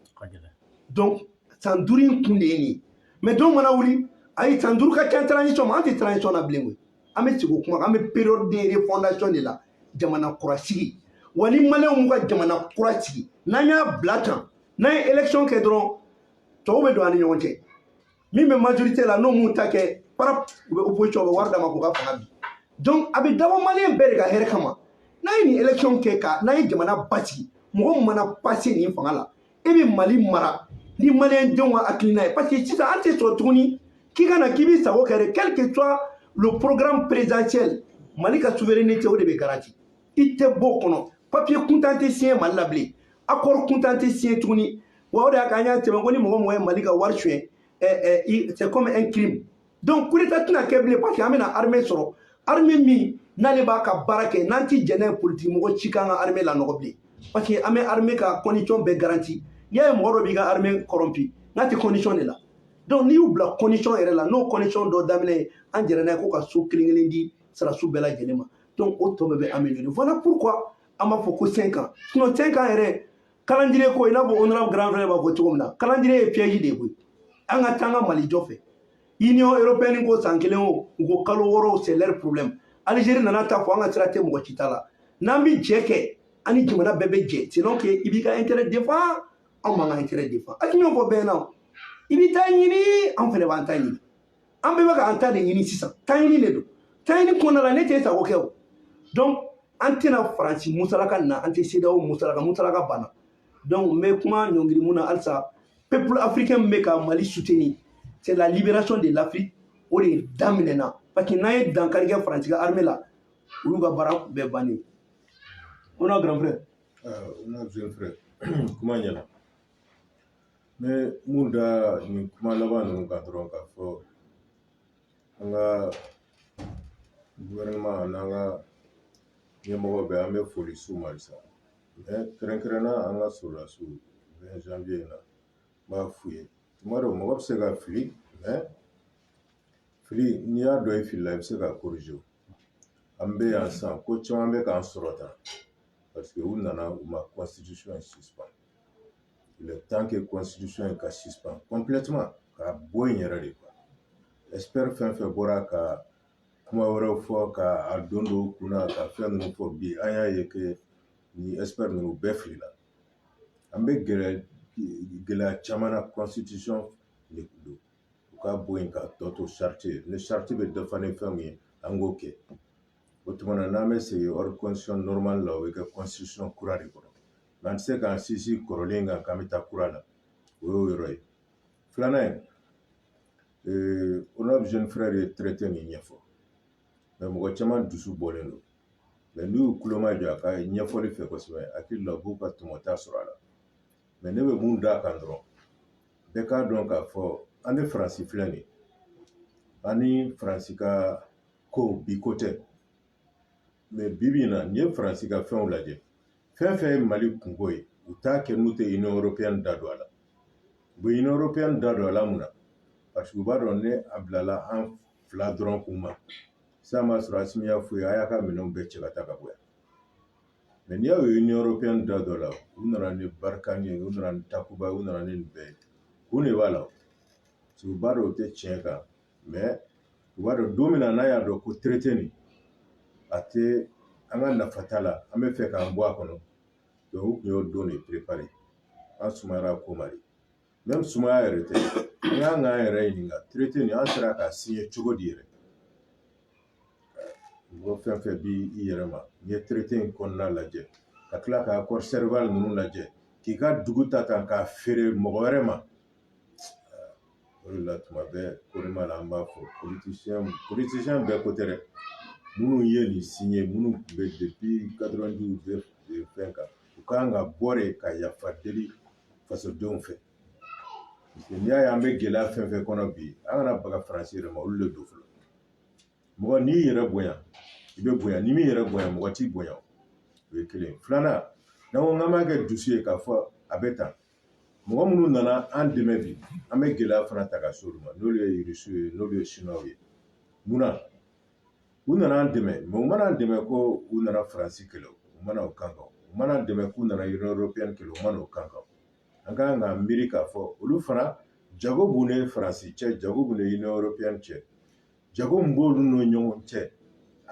donc san 5 in kun de ye nin ye mais don mana wuli ayi san 5 ka ca transition ma an tɛ transition na bilen koyi an bɛ sigi o kuma an bɛ période de refondation de la jamana kura sigi wa ni Malien m'u ka jamana kura sigi n'an y'a bila tan n'an ye élection kɛ dɔrɔn tɔw bɛ don an ni ɲɔgɔn cɛ min bɛ majorité la n'o m'u ta kɛ parap u bɛ opposition u bɛ wari d'a ma k'u ka fanga bi donc a bɛ dabɔ Malien bɛɛ de ka hɛrɛ kama n'a ye nin élection kɛ ka n'a ye jamana basigi mɔgɔ min mana passé nin fanga la e bɛ Mali mara ni maliyɛn denw ka hakilina ye parce que sisan an tɛ sɔn tuguni k'i ka na k'i b'i sago kɛ de quel que soit le programme présidentiel Mali ka souveraineté o de bɛ garanti i tɛ bɔ o kɔnɔ papier kuntan tɛ signé Mali la bilen accord kuntan tɛ signé tuguni wa o de y'a k'an y'a tɛmɛ ko ni mɔgɔ mɔgɔ ye Mali ka wari suɲɛ c'est comme un crime donc coup d'état tɛna kɛ bilen parce que an bɛna armée sɔrɔ armée min n'ale b'a ka baara kɛ n'an ti jɛnɛ ye politique mɔgɔ ci k'an ka armée lanɔgɔ bilen parce que an bɛ armée ka condition bɛɛ garanti n'i y'a ye mɔgɔ dɔ b'i ka armée corrompu n'a tɛ condition de la donc n'i y'u bila condition yɛrɛ la n'o condition dɔ daminɛ an jɛra n'a ye ko ka so kelen kelen di sarasu bɛɛ lajɛlen ma donc o tɔ bɛɛ bɛ améliorer voilà pourquoi an b'a fɔ ko 5 ans sinon 5 ans yɛrɛ calendrier ko i n'a fɔ honorable grand frère b'a fɔ cogo min na calendrier ye piège de ye koyi an ka taa an ka Mali jɔ fɛ Union européenne ko san kelen o u ko kalo wɔɔrɔ c'est leur problème Algérie nana ta fɔ an ka sira tɛ mɔgɔ ci ta la n'an bɛ jɛ kɛ an ni jamana bɛɛ bɛ jɛ sinon que i b'i ka intérêt défend anw m'an ka intérêt défend a ti ɲɔgɔn fɔ bɛɛ na i b'i ta ɲini anw fɛnɛ b'an ta ɲini an bɛɛ bɛ ka an ta de ɲini sisan ta ɲini de don ta ɲini kɔnɔna la ne tɛ sago kɛ o donc an tɛna Faransi musalaka nin na an tɛ CEDEAO musalaka banna donc n bɛ kuma ɲɔngiri mun na halisa peuple africain min bɛ ka Mali soutenir c'est la libération de l'Afrique o de daminɛna parce que n'an ye dankari kɛ Faransi ka armée la olu ka baara bɛɛ bannen on a grand frère on a jeune frère kuma ɲɛna ne mun da nin kuma laban ninnu kan dɔrɔn k'a fɔ an ka gouvernement n'an ka ɲɛmɔgɔ bɛɛ an bɛ foli s'u ma halisa mais kɛrɛnkɛrɛnna an ka sɔrɔdasiw 20 janvier in na n b'a f'u ye tuma dɔw mɔgɔ bɛ se ka fili mais fili n'i y'a dɔn i filila i bɛ se ka corriger an bɛ yan sisan ko caman bɛ k'an sɔrɔ tan parce que u nana u ma constitution in suspend il est temps que constitution in ka suspend complètement ka bɔ yen yɛrɛ de quoi expert fɛn fɛn bɔra ka kuma wɛrɛw fɔ ka a don dɔw kunna ka fɛn ninnu fɔ bi an y'a ye que ni expert ninnu bɛɛ filila an bɛ gɛlɛya caman na constitution de don u ka bɔ yen ka tɔ to charte ye ni charte bɛ dafa ni fɛn min ye an k'o kɛ o tuma na n'an bɛ segin hors constitution normale la o bɛ kɛ constitution kura de kɔnɔ mɛ an tɛ se k'an sinsin kɔrɔlen kan k'an bɛ taa kura la o y'o yɔrɔ ye filanan ye honorable jeune frère ye traité min ɲɛfɔ mɛ mɔgɔ caman dusu bɔlen don mɛ n'u y'u tulo majɔ a ka ɲɛfɔli fɛ kosɛbɛ hakili la u b'u ka tɔmɔta sɔrɔ a la mɛ ne bɛ mun d'a kan dɔrɔn bɛɛ k'a dɔn k'a fɔ an ni Faransi filɛ nin ye an ni Faransi ka ko bi ko tɛ mɛ bibi in na n'i ye Faransi ka fɛnw lajɛ fɛn fɛn ye Mali kunko ye u t'a kɛ n'u tɛ Union européenne da don a la u bɛ Union européenne da don a la mun na parce que u b'a dɔn ne a bilala an fila dɔrɔn kun ma sisan m'a sɔrɔ Asimi y'a f'u ye a y'a ka minɛnw bɛɛ cɛ ka taa ka bɔ yan mɛ n'i y'a ye Union européenne da don a la u nana ni Barkhane ye u nana ni Takuba ye u nana ni nin bɛɛ ye kun de b'a la parce que u b'a dɔn u tɛ tiɲɛ kan mɛ u b'a dɔn don min na n'a y'a dɔn ko traité nin a tɛ an ka nafa t'a la an bɛ fɛ k'an bɔ a kɔnɔ donc u tun y'o don de préparé an sumayara ko ma de même sumaya yɛrɛ tɛ an y'an k'an yɛrɛ ɲininka traité nin an sera k'a signé cogo di yɛrɛ mɔgɔ fɛn fɛn b'i yɛrɛ ma n'i ye traité in kɔnɔna lajɛ ka tila ka accord Serval ninnu lajɛ k'i ka dugu ta tan k'a feere mɔgɔ wɛrɛ ma o de la tuma bɛɛ korema la an b'a fɔ politicien bɛɛ ko tɛ dɛ minnu ye nin signé minnu tun bɛ depuis 90 bɛ fɛn kan u kan ka bɔ de ka yafa deli fasodenw fɛ parce que n'i y'a ye an bɛ gɛlɛya fɛn fɛn kɔnɔ bi an kana baga Faransi yɛrɛ ma olu de don fɔlɔ mɔgɔ n'i yɛrɛ bonya i bɛ bonya ni min yɛrɛ bonya mɔgɔ t'i bonya o ye kelen filanan n'an ko k'an b'a kɛ dusu ye k'a fɔ a bɛ tan mɔgɔ minnu nana an dɛmɛ bi an bɛ gɛlɛya fana ta ka se olu ma n'olu ye Rusiw ye n'olu ye Chinois ye munna u nana an dɛmɛ mɛ u mana an dɛmɛ ko u nana Faransi kɛlɛ u mana o kan kan u mana an dɛmɛ k'u nana Union européenne kɛlɛ u mana o kan kan an kan ka miiri k'a fɔ olu fana jago b'u ni Faransi cɛ jago b'u ni Union européenne cɛ jago min b'olu ni ɲɔgɔn cɛ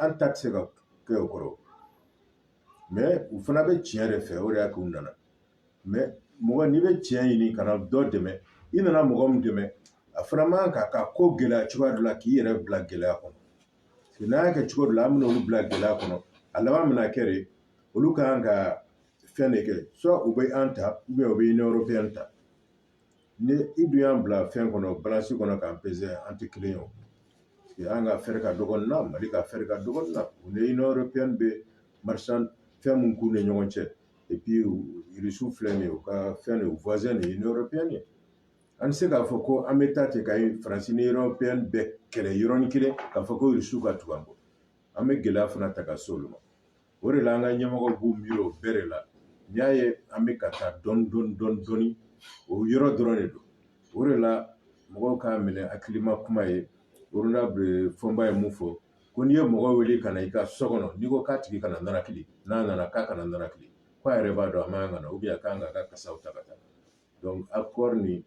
an ta tɛ se ka kɛ o kɔrɔ mɛ u fana bɛ tiɲɛ de fɛ o de y'a kɛ u nana mɛ mɔgɔ n'i bɛ tiɲɛ ɲini ka na dɔ dɛmɛ i nana mɔgɔ min dɛmɛ a fana man kan ka ko gɛlɛya cogoya dɔ la k'i yɛrɛ bila gɛlɛya kɔnɔ n'a y'a kɛ cogo dɔ la an bɛna olu bila gɛlɛya kɔnɔ a laban bɛna kɛ de olu ka kan ka fɛn de kɛ soit u bɛ an ta ou bien u bɛ Union européenne ta ni i dun y'an bila fɛn kɔnɔ balance kɔnɔ k'an peser an tɛ kelen ye o parce que an ka fɛɛrɛ ka dɔgɔ nin na Mali ka fɛɛrɛ ka dɔgɔ nin na u ni Union européenne bɛ marchand fɛn mun k'u ni ɲɔgɔn cɛ et puis Russiw filɛ nin ye u ka fɛn de u voisin de ye Union européenne ye an tɛ se k'a fɔ ko an bɛ taa ten ka Faransi ni Union européenne bɛɛ kɛlɛ yɔrɔnin kelen k'a fɔ ko Russiw ka tugu an kɔ an bɛ gɛlɛya fana ta ka se olu ma o de la an ka ɲɛmɔgɔw b'u miiri o bɛɛ de la n'i y'a ye an bɛ ka taa dɔɔni o yɔrɔ dɔrɔn de don o de la mɔgɔw k'a minɛ hakilima kuma ye honorable Fɔnba ye mun fɔ ko n'i ye mɔgɔ wele ka na i ka so kɔnɔ n'i ko k'a tigi kana narakili n'a nana k'a kana narakili k'a yɛrɛ b'a dɔn a man kan ka na ou bien a kan ka ka kasaw ta ka taa donc accord ni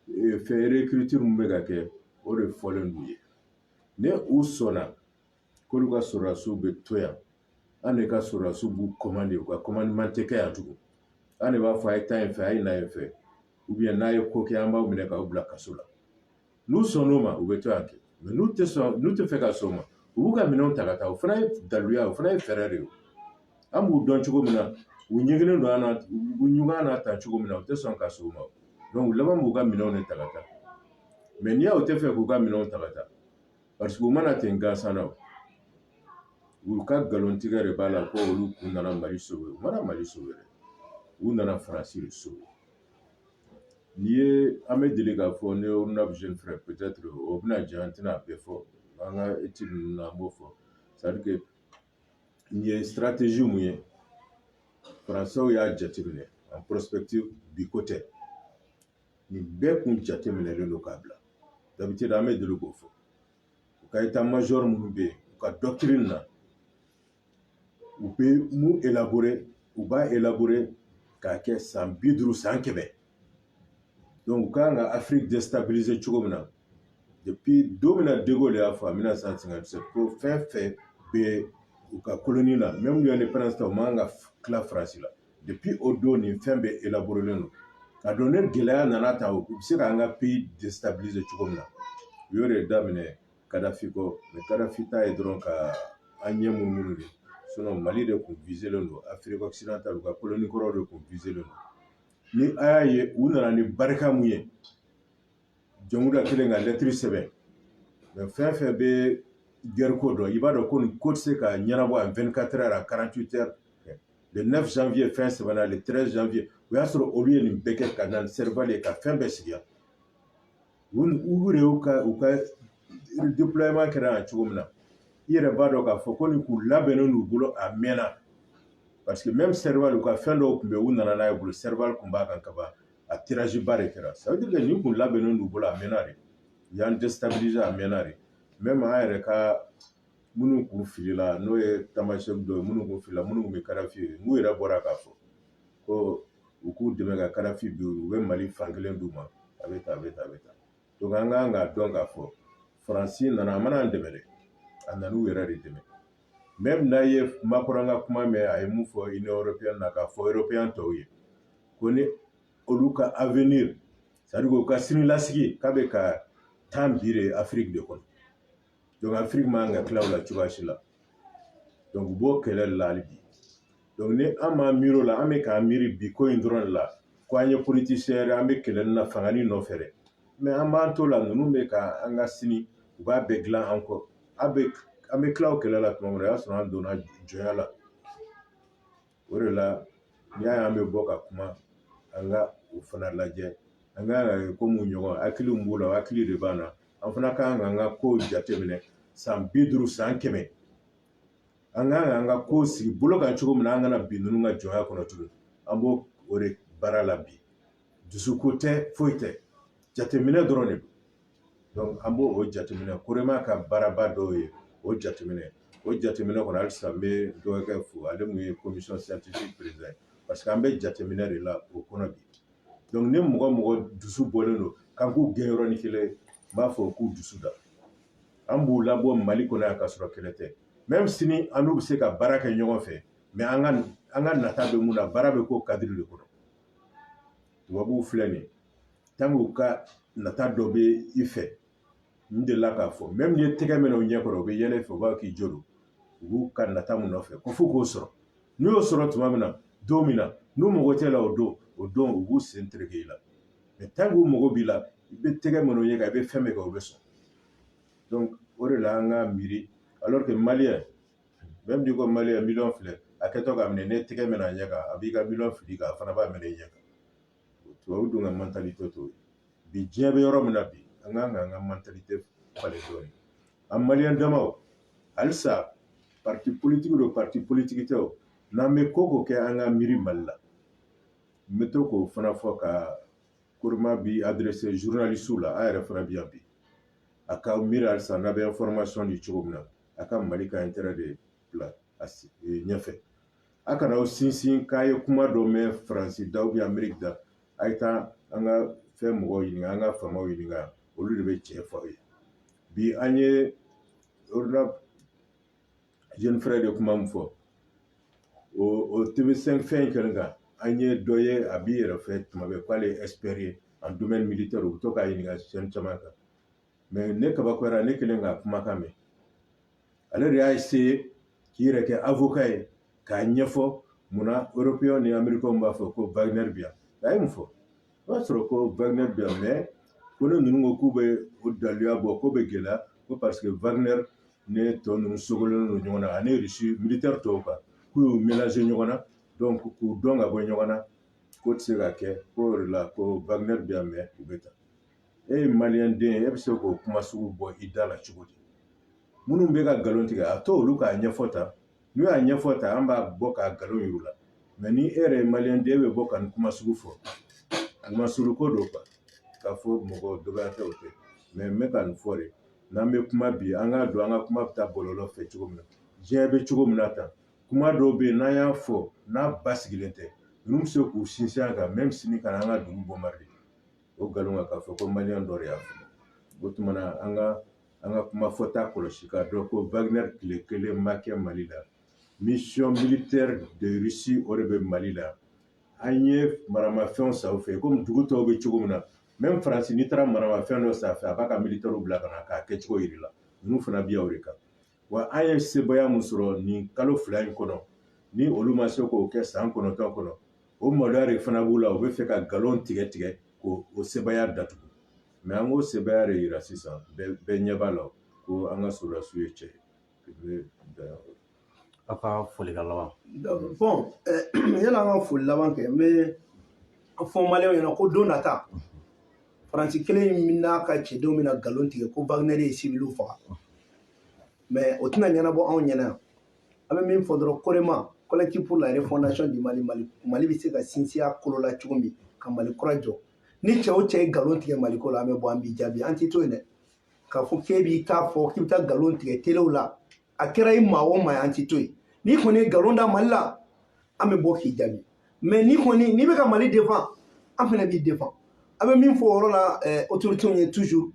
fɛn réécriture mun bɛ ka kɛ o de fɔlen d'u ye ni u sɔnna k'olu ka sɔrɔdasiw bɛ to yan an de ka sɔrɔdasiw b'u commandé u ka commandement tɛ kɛ yan tugun an de b'a fɔ a ye taa yen fɛ a ye na yen fɛ ou bien n'a ye ko kɛ an b'aw minɛ k'aw bila kaso la n'u sɔnn'o ma u bɛ to yan kɛ mais n'u tɛ fɛ ka sɔn o ma u b'u ka minɛnw ta ka taa o fana ye daluya o fana ye fɛɛrɛ de ye an b'u dɔn cogo min na u ɲɛgɛnnen don an na u ɲuman n'a ta cogo min na u tɛ sɔn ka s'o ma donc laban b'u ka minɛnw de ta ka taa mais n'i y'aw tɛ fɛ k'u ka minɛnw ta ka taa parce que u mana ten gansan na u ka nkalontigɛ de b'a la ko olu kun nana Mali sauver u mana Mali sauver dɛ u nana Faransi de sauver n'i ye an bɛ deli k'a fɔ ne honorable jeune frère peut-être o bɛna diya an tɛna a bɛɛ fɔ an ka étude ninnu na an b'o fɔ c'est à dire que nin ye stratégie mun ye Faransɛw y'a jateminɛ en prospective bi ko tɛ nin bɛɛ kun jateminɛlen don k'a bila d'habitude an bɛ deli k'o fɔ u ka état major minnu bɛ yen u ka doctrine na u bɛ mun élaborer u b'a élaborer k'a kɛ san 50 san 100 donc u kan ka Afrique déstabiliser cogo min na depuis don min na De Gaulle y'a fɔ en 1957 ko fɛn fɛn bɛ u ka colonie la même ni indépendance ta u man ka tila Faransi la depuis o don nin fɛn bɛɛ élaborelen don ka dɔn ne gɛlɛya nana ta u bɛ se k'an ka pays déstabiliser cogo min na u y'o de daminɛ Kadhafi kɔ mais Kadhafi ta ye dɔrɔn ka an ɲɛ munumunu de sinon Mali de kun viselen don Afrique occidentale u ka colonie kɔrɔw de kun viselen don ni a y'a ye u nana ni barika mun ye Jɔnkuda kelen ka lettre sɛbɛn mais fɛn fɛn bɛ guerre ko dɔn i b'a dɔn ko nin ko tɛ se ka ɲɛnabɔ en 24 heures à 48 heures le 9 janvier fɛn sɛbɛnna le 13 janvier o y'a sɔrɔ olu ye nin bɛɛ kɛ ka na ni Serval ye ka fɛn bɛɛ sigi yan u de y'u ka déploiement kɛra yan cogo min na i yɛrɛ b'a dɔn k'a fɔ ko nin kun labɛnnen d'u bolo a mɛnna parce que même Serval u ka fɛn dɔw tun bɛ u nana n'a ye bolo Serval kun b'a kan kaban a tirage ba de kɛra ça veut dire que nin kun labɛnnen d'u bolo a mɛnna de u y'an déstabiliser a mɛnna de même an yɛrɛ ka minnu kun filila n'o ye tamasɛku dɔ ye minnu kun filila minnu kun bɛ Kadhafi ye n'u yɛrɛ bɔra k'a fɔ ko u k'u dɛmɛ ka Kadhafi bi u bɛ Mali fankelen d'u ma a bɛ tan donc an kan k'a dɔn k'a fɔ Faransi nana a mana an dɛmɛ dɛ a nan'u yɛrɛ de dɛmɛ même n'a ye Macron ka kuma mɛn a ye mun fɔ Union européenne na k'a fɔ européen tɔw ye ko ni olu ka avenir c'est à dire u ka sinilasigi k'a bɛ ka temps bire Afrique de kɔnɔ donc Afrique man ka tila o la cogoya si la donc u b'o kɛlɛ de la hali bi donc ni an m'an miiri o la an bɛ k'an miiri bi ko in dɔrɔn de la ko an ye politicien yɛrɛ an bɛ kɛlɛ nin na fangani nɔfɛ dɛ mais an b'an to la ninnu bɛ ka an ka sini u b'a bɛɛ dilan an kɔ an bɛ tila o kɛlɛ la tuma min na o y'a sɔrɔ an donna jɔnya la o de la n'i y'a ye an bɛ bɔ ka kuma an ka o fana lajɛ an ka kan ka kɛ komi ɲɔgɔn hakili min b'o la o hakili de b'an na an fana kan k'an ka kow jateminɛ san 50 san 100 an kan k'an ka kow sigi bolo kan cogo min na an kana bin ninnu ka jɔnya kɔnɔ tuguni an b'o o de baara la bi dusuko tɛ foyi tɛ jateminɛ dɔrɔn de don donc an b'o o jateminɛ Korema ka baaraba dɔw ye o jateminɛ kɔnɔ halisa n bɛ dɔgɔkɛ fo ale mun ye commission scientifique président parce que an bɛ jateminɛ de la o kɔnɔ bi donc ni mɔgɔ dusu bɔlen don k'an k'u gɛn yɔrɔnin kelen n b'a fɔ k'u dusu da an b'u labɔ Mali kɔnɔ yan k'a sɔrɔ kɛlɛ tɛ même sini an n'u bɛ se ka baara kɛ ɲɔgɔn fɛ mais an ka nata bɛ mun na baara bɛ k'o cadre de kɔnɔ tubabuw filɛ nin ye tant que u ka nata dɔ bɛ i fɛ n delila k'a fɔ même n'i ye tɛgɛ minɛ u ɲɛ kɔrɔ u bɛ yɛlɛ i fɛ u b'a k'i jo don u b'u ka nata mun nɔfɛ ko fo k'o sɔrɔ n'u y'o sɔrɔ tuma min na don min na n'u mago tɛ la o don u b'u sen tereke i la mais tant que u mago b'i la i bɛ tɛgɛ minɛ u ye kan i bɛ fɛn bɛɛ kɛ u bɛ sɔn donc o de la an ka miiri alors que maliyɛn même n'i ko maliyɛn miliyɔn filɛ a kɛtɔ k'a minɛ ne tɛgɛ minɛ a ɲɛ kan a b'i ka miliyɔn fili kan a fana b'a minɛ i ɲɛ kan tubabu dun ka mentalité t'o ye bi diɲɛ bɛ yɔrɔ min na bi an kan k'an ka mentalité falen dɔɔnin an maliyɛn damaw halisa parti politique do parti politique tɛ o n'an bɛ ko ko kɛ an ka miiri Mali la n bɛ to k'o fana fɔ ka koroma bi adressé journaliste la a yɛrɛ fana bi yan bi a ka miiri halisa n'a bɛ information di cogo min na a ka Mali ka intérêt de bila ɲɛfɛ a kana aw sinsin k'a ye kuma dɔ mɛn Faransi da ou bien Amérique da a ye taa an ka fɛn mɔgɔw ɲininka an ka faamaw ɲininka olu de bɛ tiɲɛ fɔ aw ye bi an ye jeune frère de kuma min fɔ o TV5 fɛn in kɛlen kan an ye dɔ ye a b'i yɛrɛ fɛ tuma bɛɛ k'ale ye expert ye en domaine militaire u bɛ to k'a ɲininka chaîne caman kan mais ne kabakoyara ne kelen k'a kumakan mɛn ale de y'a essayé k'i yɛrɛ kɛ avocat ye k'a ɲɛfɔ munna européen ni américain b'a fɔ ko Wagner bi yan a ye mun fɔ o y'a sɔrɔ ko Wagner bi yan mais ko ne ninnu ko k'u bɛ o daliluya bɔ k'o bɛ gɛlɛya ko parce que Wagner ne tɔ ninnu sogolen don ɲɔgɔn na ani Russie militaire tɔw kan k'u y'u mélanger ɲɔgɔn na donc k'u dɔn ka bɔ ɲɔgɔn na k'o tɛ se ka kɛ k'o de la ko Wagner bi yan mais u bɛ taa e ye maliyɛn den ye e bɛ se k'o kuma sugu bɔ i da la cogo di minnu bɛ ka nkalon tigɛ a to olu k'a ɲɛfɔ ta n'u y'a ɲɛfɔ ta an b'a bɔ k'a nkalon yir'u la mais ni e yɛrɛ ye maliyɛn den e bɛ bɔ ka nin kuma sugu fɔ kuma suruko don quoi k'a fɔ mɔgɔ dɔgɔya tɛ o tɛ mais n bɛ ka nin fɔ de n'an bɛ kuma bi an k'a dɔn an ka kuma bɛ taa bɔlɔlɔ fɛ cogo min na diɲɛ bɛ cogo min na tan kuma dɔw bɛ yen n'an y'a fɔ n'a basigilen tɛ ninnu bɛ se k'u sinsin a kan même sini ka na an ka dugu bɔ Mali o nkalon kan k'a fɔ ko maliyɛn dɔ de y'a fɔ o tuma na an ka kuma fɔta kɔlɔsi k'a dɔn ko Wagner tile kelen ma kɛ Mali la mission militaire de Russie o de bɛ Mali la an ye maramafɛnw san u fɛ komi dugu tɔw bɛ cogo min na même Faransi n'i taara maramafɛn dɔ san a fɛ a b'a ka militaires bila ka na k'a kɛcogo yir'i la ninnu fana bɛ yan o de kan wa an ye sebaya min sɔrɔ nin kalo 2 in kɔnɔ ni olu ma se k'o kɛ san 9 kɔnɔ o maloya de fana b'u la u bɛ fɛ ka nkalon tigɛ k'o sebaya datugu mais an k'o sebaya de yira sisan bɛɛ ɲɛ b'a la ko an ka sɔrɔdasiw ye cɛ ye aw ka folikan laban bon yanni an ka foli laban kɛ n bɛ fɔ maliyɛnw ɲɛna ko don nata Faransi kelen min n'a ka cɛdenw bɛna nkalon tigɛ ko Wagner ye civiliw faga mais o tɛna ɲɛnabɔ anw ɲɛna yan an bɛ min fɔ dɔrɔn COREMA collectif pour la refondation du Mali Mali bɛ se ka sinsin a kolo la cogo min ka Mali kura jɔ ni cɛ o cɛ ye nkalon tigɛ Mali ko la an bɛ bɔ an b'i jaabi an tɛ to yen dɛ k'a fɔ k'e b'i ta fɔ k'i bɛ taa nkalon tigɛ telew la a kɛra i maa o maa ye an tɛ to yen n'i kɔni ye nkalon da Mali la an bɛ bɔ k'i jaabi mais n'i bɛ ka Mali défend an fana b'i défend an bɛ min fɔ o yɔrɔ la autorités ye toujours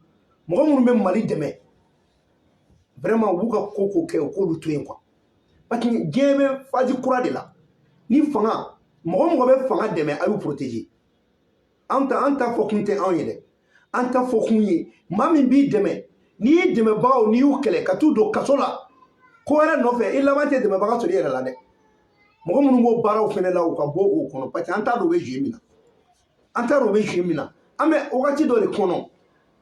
mɔgɔ minnu bɛ Mali dɛmɛ vraiment u b'u ka ko kɛ u k'olu to yen quoi parce que diɲɛ bɛ phase kura de la ni fanga mɔgɔ bɛ fanga dɛmɛ a y'u protéger an ta fɔ kun tɛ anw ye dɛ an ta fɔ kun ye maa min b'i dɛmɛ n'i y'i dɛmɛbagaw n'i y'u kɛlɛ ka t'u don kaso la ko wɛrɛ nɔfɛ i laban tɛ dɛmɛbaga sɔrɔ i yɛrɛ la dɛ mɔgɔ minnu b'o baaraw fana la u ka bɔ o kɔnɔ parce que an t'a dɔn u bɛ jouer min na an t'a dɔn u bɛ jouer min na an bɛ wagati dɔ de kɔnɔ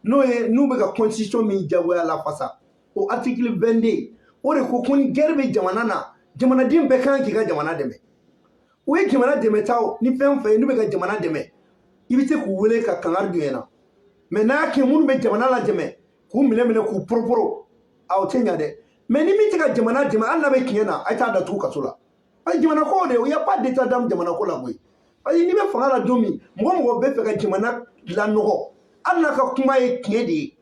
n'u bɛ ka constitution min jagoya la fasa o article 22 o de ko ni guerre bɛ jamana na jamanaden bɛɛ kan k'i ka jamana dɛmɛ o ye jamana dɛmɛ taw ni fɛn fɛn n'u bɛ ka jamana dɛmɛ i bɛ se k'u wele ka kangari don ɲɛna mais n'a y'a kɛ minnu bɛ jamana la dɛmɛ k'u minɛ k'u poroporo o tɛ ɲa dɛ mais ni min tɛ ka jamana dɛmɛ hali n'a bɛ tiɲɛ na a ye t'a datugu kaso la parce que jamana ko de o y a pas d'état d'âme jamana ko la koyi parce que n'i bɛ fanga la don min mɔgɔ bɛ fɛ ka jamana lanɔgɔ hali n'a ka kuma ye tiɲɛ de ye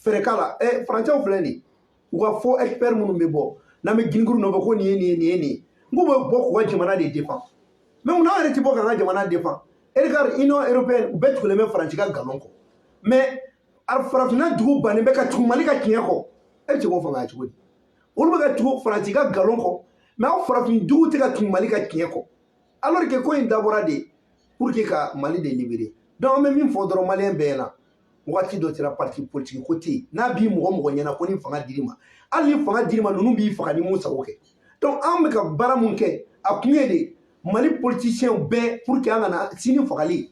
fɛrɛ k'a la faransɛw filɛ nin ye u ka fɔ expert minnu bɛ bɔ n'an bɛ giringirin nɔfɛ ko nin ye n k'u bɛ bɔ k'u ka jamana de défend mais munna an yɛrɛ tɛ bɔ k'an ka jamana défend regarde Union européenne u bɛɛ tugulen bɛ Faransi ka nkalon kɔ mais farafinna dugu bannen bɛ ka tugu Mali ka tiɲɛ kɔ e bɛ se k'o fanga cogo di olu bɛ ka tugu Faransi ka nkalon kɔ mais aw farafin dugu tɛ ka tugu Mali ka tiɲɛ kɔ alors que ko in dabɔra de pour que ka Mali de libérer donc an bɛ min fɔ dɔrɔn maliyɛn bɛɛ ɲɛna wagati dɔ sera parti politique ko tɛ yen n'a b'i mɔgɔ ɲɛna ko ni fanga dir'i ma hali ni fanga dir'i ma ninnu b'i faga ni mun sago kɛ donc an bɛ ka baara mun kɛ a kun ye de Mali politiciens bɛɛ pour que an kana sini fagali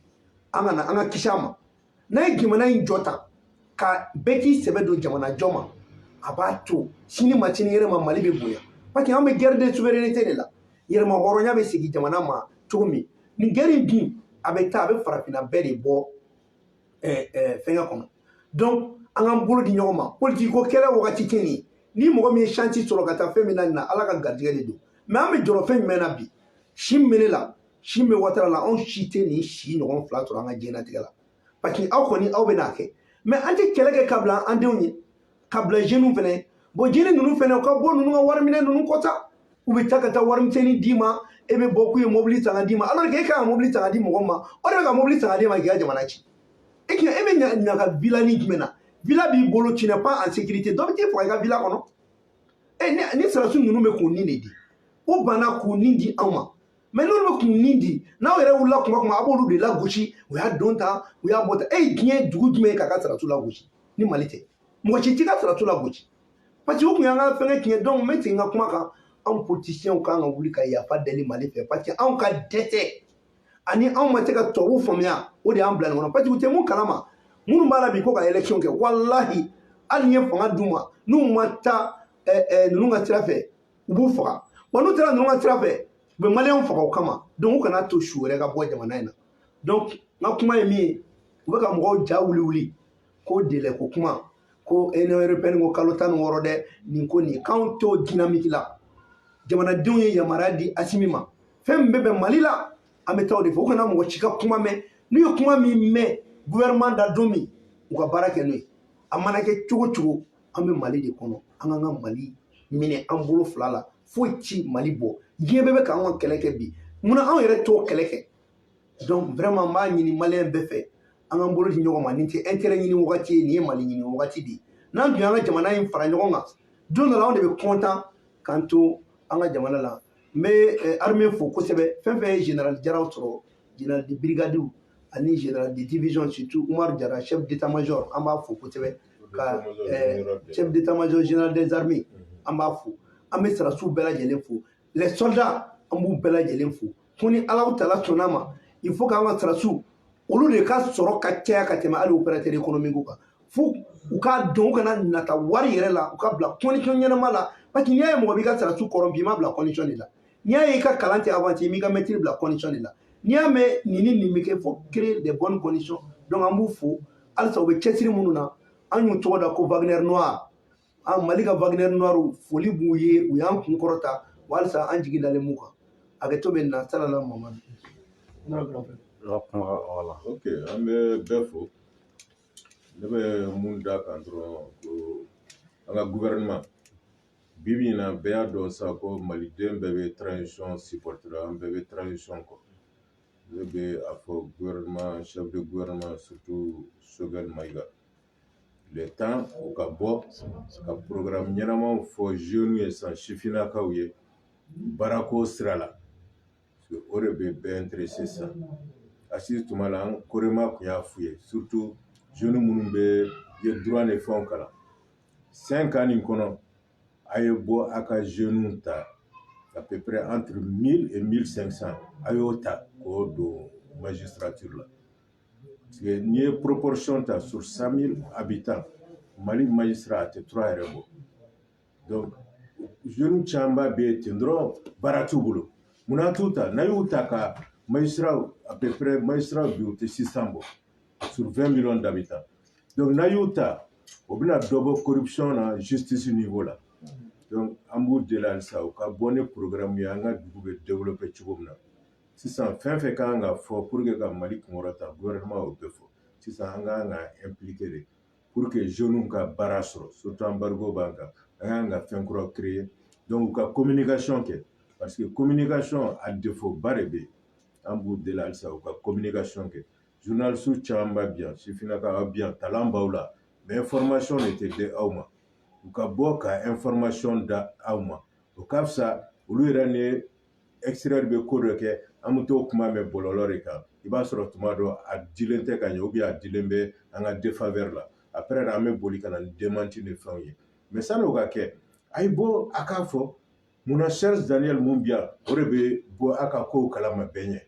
an ka kisi a ma n'a ye jamana in jɔ tan ka bɛɛ k'i sɛbɛ don jamana jɔ ma a b'a to sini ma sini yɛrɛ ma Mali bɛ bonya parce que an bɛ guerre de souveraineté de la yɛrɛma hɔrɔnya bɛ segin jamana ma cogo min nin guerre in dun a bɛ taa a bɛ farafinna bɛɛ de bɔ fɛngɛ kɔnɔ donc an k'an bolo di ɲɔgɔn ma politique ko kɛlɛ wagati tɛ nin ni mɔgɔ min ye chance sɔrɔ ka taa fɛn min na nin na Ala ka garijɛgɛ de don mais an bɛ jɔrɔ fɛn jumɛn na bi si min bɛ ne la si min bɛ Ouattara la anw si tɛ nin si ɲɔgɔn fila sɔrɔ an ka diɲɛlatigɛ la parce que aw kɔni aw bɛ n'a kɛ mais an tɛ kɛlɛ kɛ ka bila an denw ye ka bila jeunes fɛnɛ bon jeunes ninnu fɛnɛ u ka bɔ ninnu ka wari minɛ ninnu kɔ sa u bɛ taa ka taa warimisɛnnin d'i ma e bɛ bɔ k'u ye mobili san ka d'i ma alors que e kan ka mobili san ka di mɔgɔ ma o de bɛ ka mobili san ka d'e ma k'i ka jamana ci e bɛ ɲaga villa ni jumɛn na villa b'i bolo tu n'es pas en sécurité dɔ bɛ t'i faga i ka villa kɔnɔ ni sɔrɔdasi ninnu bɛ k'u nin de di o banna k'u nin di anw ma mais n'olu bɛ k'u nin di n'aw yɛrɛ wulila kuma kuma a b'olu de lagosi u y'a don tan u y'a bɔ tan e ye diɲɛ dugu jumɛn ye k'a ka sɔrɔdasiw lagosi ni Mali tɛ mɔgɔ si t'i ka sɔrɔdasiw lagosi parce que o tun y'an ka fɛngɛ tiɲɛ donc n bɛ segin n ka kuma kan anw politiciens kan ka wuli ka yafa deli Mali fɛ parce que anw ka dɛsɛ ani anw ma se ka tubabuw faamuya o de y'an bila nin kɔnɔ parce que u tɛ mun kalama minnu b'a la bi ko ka élection kɛ walahi hali ni ye fanga d'u ma n'u ma taa ninnu ka sira fɛ u b'u faga wa n'u taara ninnu ka sira fɛ u bɛ maliyɛnw faga o kama donc u kana to su wɛrɛ ka bɔ jamana in na donc n ka kuma ye min ye u bɛ ka mɔgɔw ja wuli wuli ko délai ko kuma ko Union européenne ko kalo 16 dɛ nin ko nin k'anw to dynamique la jamanadenw ye yamaruya di Asimi ma fɛn min bɛ bɛn Mali la an bɛ taa o de fɛ u kana mɔgɔ si ka kuma mɛn n'u ye kuma min mɛn gouvernement da don min u ka baara kɛ n'o ye a mana kɛ cogo cogo an bɛ Mali de kɔnɔ an k'an ka Mali minɛ an bolo fila la foyi ci Mali bɔ diɲɛ bɛɛ bɛ k'an ka kɛlɛ kɛ bi munna anw yɛrɛ t'o kɛlɛ kɛ donc vraiment n b'a ɲini maliyɛn bɛɛ fɛ an k'an bolo di ɲɔgɔn ma nin tɛ intérêt ɲini wagati ye nin ye Mali ɲini wagati de ye n'an dun y'an ka jamana in fara ɲɔgɔn kan don dɔ la anw de bɛ content k'an to an ka jamana la n bɛ armée fo kosɛbɛ fɛn fɛn ye général Jaraw sɔrɔ général de brigade ani général de division surtout Umaru Jara chef d'état-major an b'a fo kosɛbɛ ka chef d'état-major général des armées an b'a fo an bɛ sɔrɔdasiw bɛɛ lajɛlen fo les soldats an b'u bɛɛ lajɛlen fo fo ni Alahu Taala sɔnn'a ma il faut que an ka sɔrɔdasiw olu de ka sɔrɔ ka caya ka tɛmɛ hali opérateur économique kan fo u k'a dɔn u kana nata wari yɛrɛ la u ka bila condition ɲɛnama la parce que n'i y'a ye mɔgɔ b'i ka sɔrɔdasiw kɔrɔ bi i ma bila condition de la n'i y'a ye i ka kalan tɛ avancer i m'i ka maîtrise bila condition de la n'i y'a mɛn nin ni nin bɛ kɛ faut créer des bonnes conditions donc an b'u fo halisa u bɛ cɛsiri minnu na an y'u tɔgɔ da ko Wagner Noir an Mali ka Wagner Noir foli b'u ye u y'an kun kɔrɔta wa halisa an jigi dalen b'u kan hakɛto bɛ nin na salala Mamadu. Ok an bɛ bɛɛ fo ne bɛ mun da kan dɔrɔn ko an ka gouvernement bibi in na bɛɛ y'a dɔn sa ko maliden bɛɛ bɛ transition supporter an bɛɛ bɛ transition kɔ ne bɛ a fɔ gouvernement chef de gouvernement surtout Choguel Maïga le temps u ka bɔ ka programme ɲɛnamaw fɔ jeunes ye san sifinnakaw ye baarako sira la o de bɛ bɛɛ intéressé sa Assis tuma la an Korema tun y'a f'u ye surtout jeunes minnu bɛ ye droit ni fɛnw kalan 5 ans nin kɔnɔ a ye bɔ a ka jeunes ta à peu près entre 1000 et 1500 a y'o ta k'o don magistrature la parce que n'i ye proportion ta sur 100 000 habitants Mali magistrat a tɛ 3 yɛrɛ bɔ donc jeunes caman bɛ yen ten dɔrɔn baara t'u bolo munna t'u ta n'a y'u ta ka magistrat à peu près magistrat bi u tɛ 600 bɔ sur 20 millions d'habitants donc n'a y'u ta o bɛna dɔ bɔ corruption na justice niveau la donc an b'u deli halisa u ka bɔ ni programme ye an ka dugu bɛ développer cogo min na sisan fɛn fɛn kan ka fɔ pour que ka Mali kunkɔrɔta gouvernement y'o bɛɛ fɔ sisan an kan ka impliquer de pour que jeunes ka baara sɔrɔ surtout embargo b'an kan an kan ka fɛn kura créer donc u ka communication kɛ parce que communication a défaut ba de bɛ yen an b'u deli halisa u ka communication kɛ journalistes caman b'a bi yan sifinnakaw aw bi yan talent b'aw la mais information de tɛ di aw ma u ka bɔ ka information da aw ma o ka fisa olu yɛrɛ ni extérieur bɛ ko dɔ kɛ an bɛ t'o kuma mɛn bɔlɔlɔ de kan i b'a sɔrɔ tuma dɔ a dilen tɛ ka ɲɛ ou bien a dilen bɛ an ka défaveur la après an bɛ boli ka na ni démenti ni fɛnw ye mais san'o ka kɛ a ye bɔ a k'a fɔ munna Charles Daniel mun bi yan o de bɛ bɔ a ka kow kalama bɛɛ ɲɛ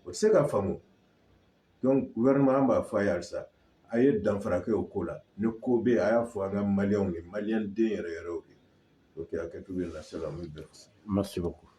o tɛ se ka faamu donc gouvernement an b'a fɔ a ye halisa a ye danfara kɛ o ko la ni ko bɛ yen a y'a fɔ an ka maliyɛnw ye maliyɛn den yɛrɛ yɛrɛw ye ok hakɛto bɛ n na salamu bɛɛ Merci beaucoup.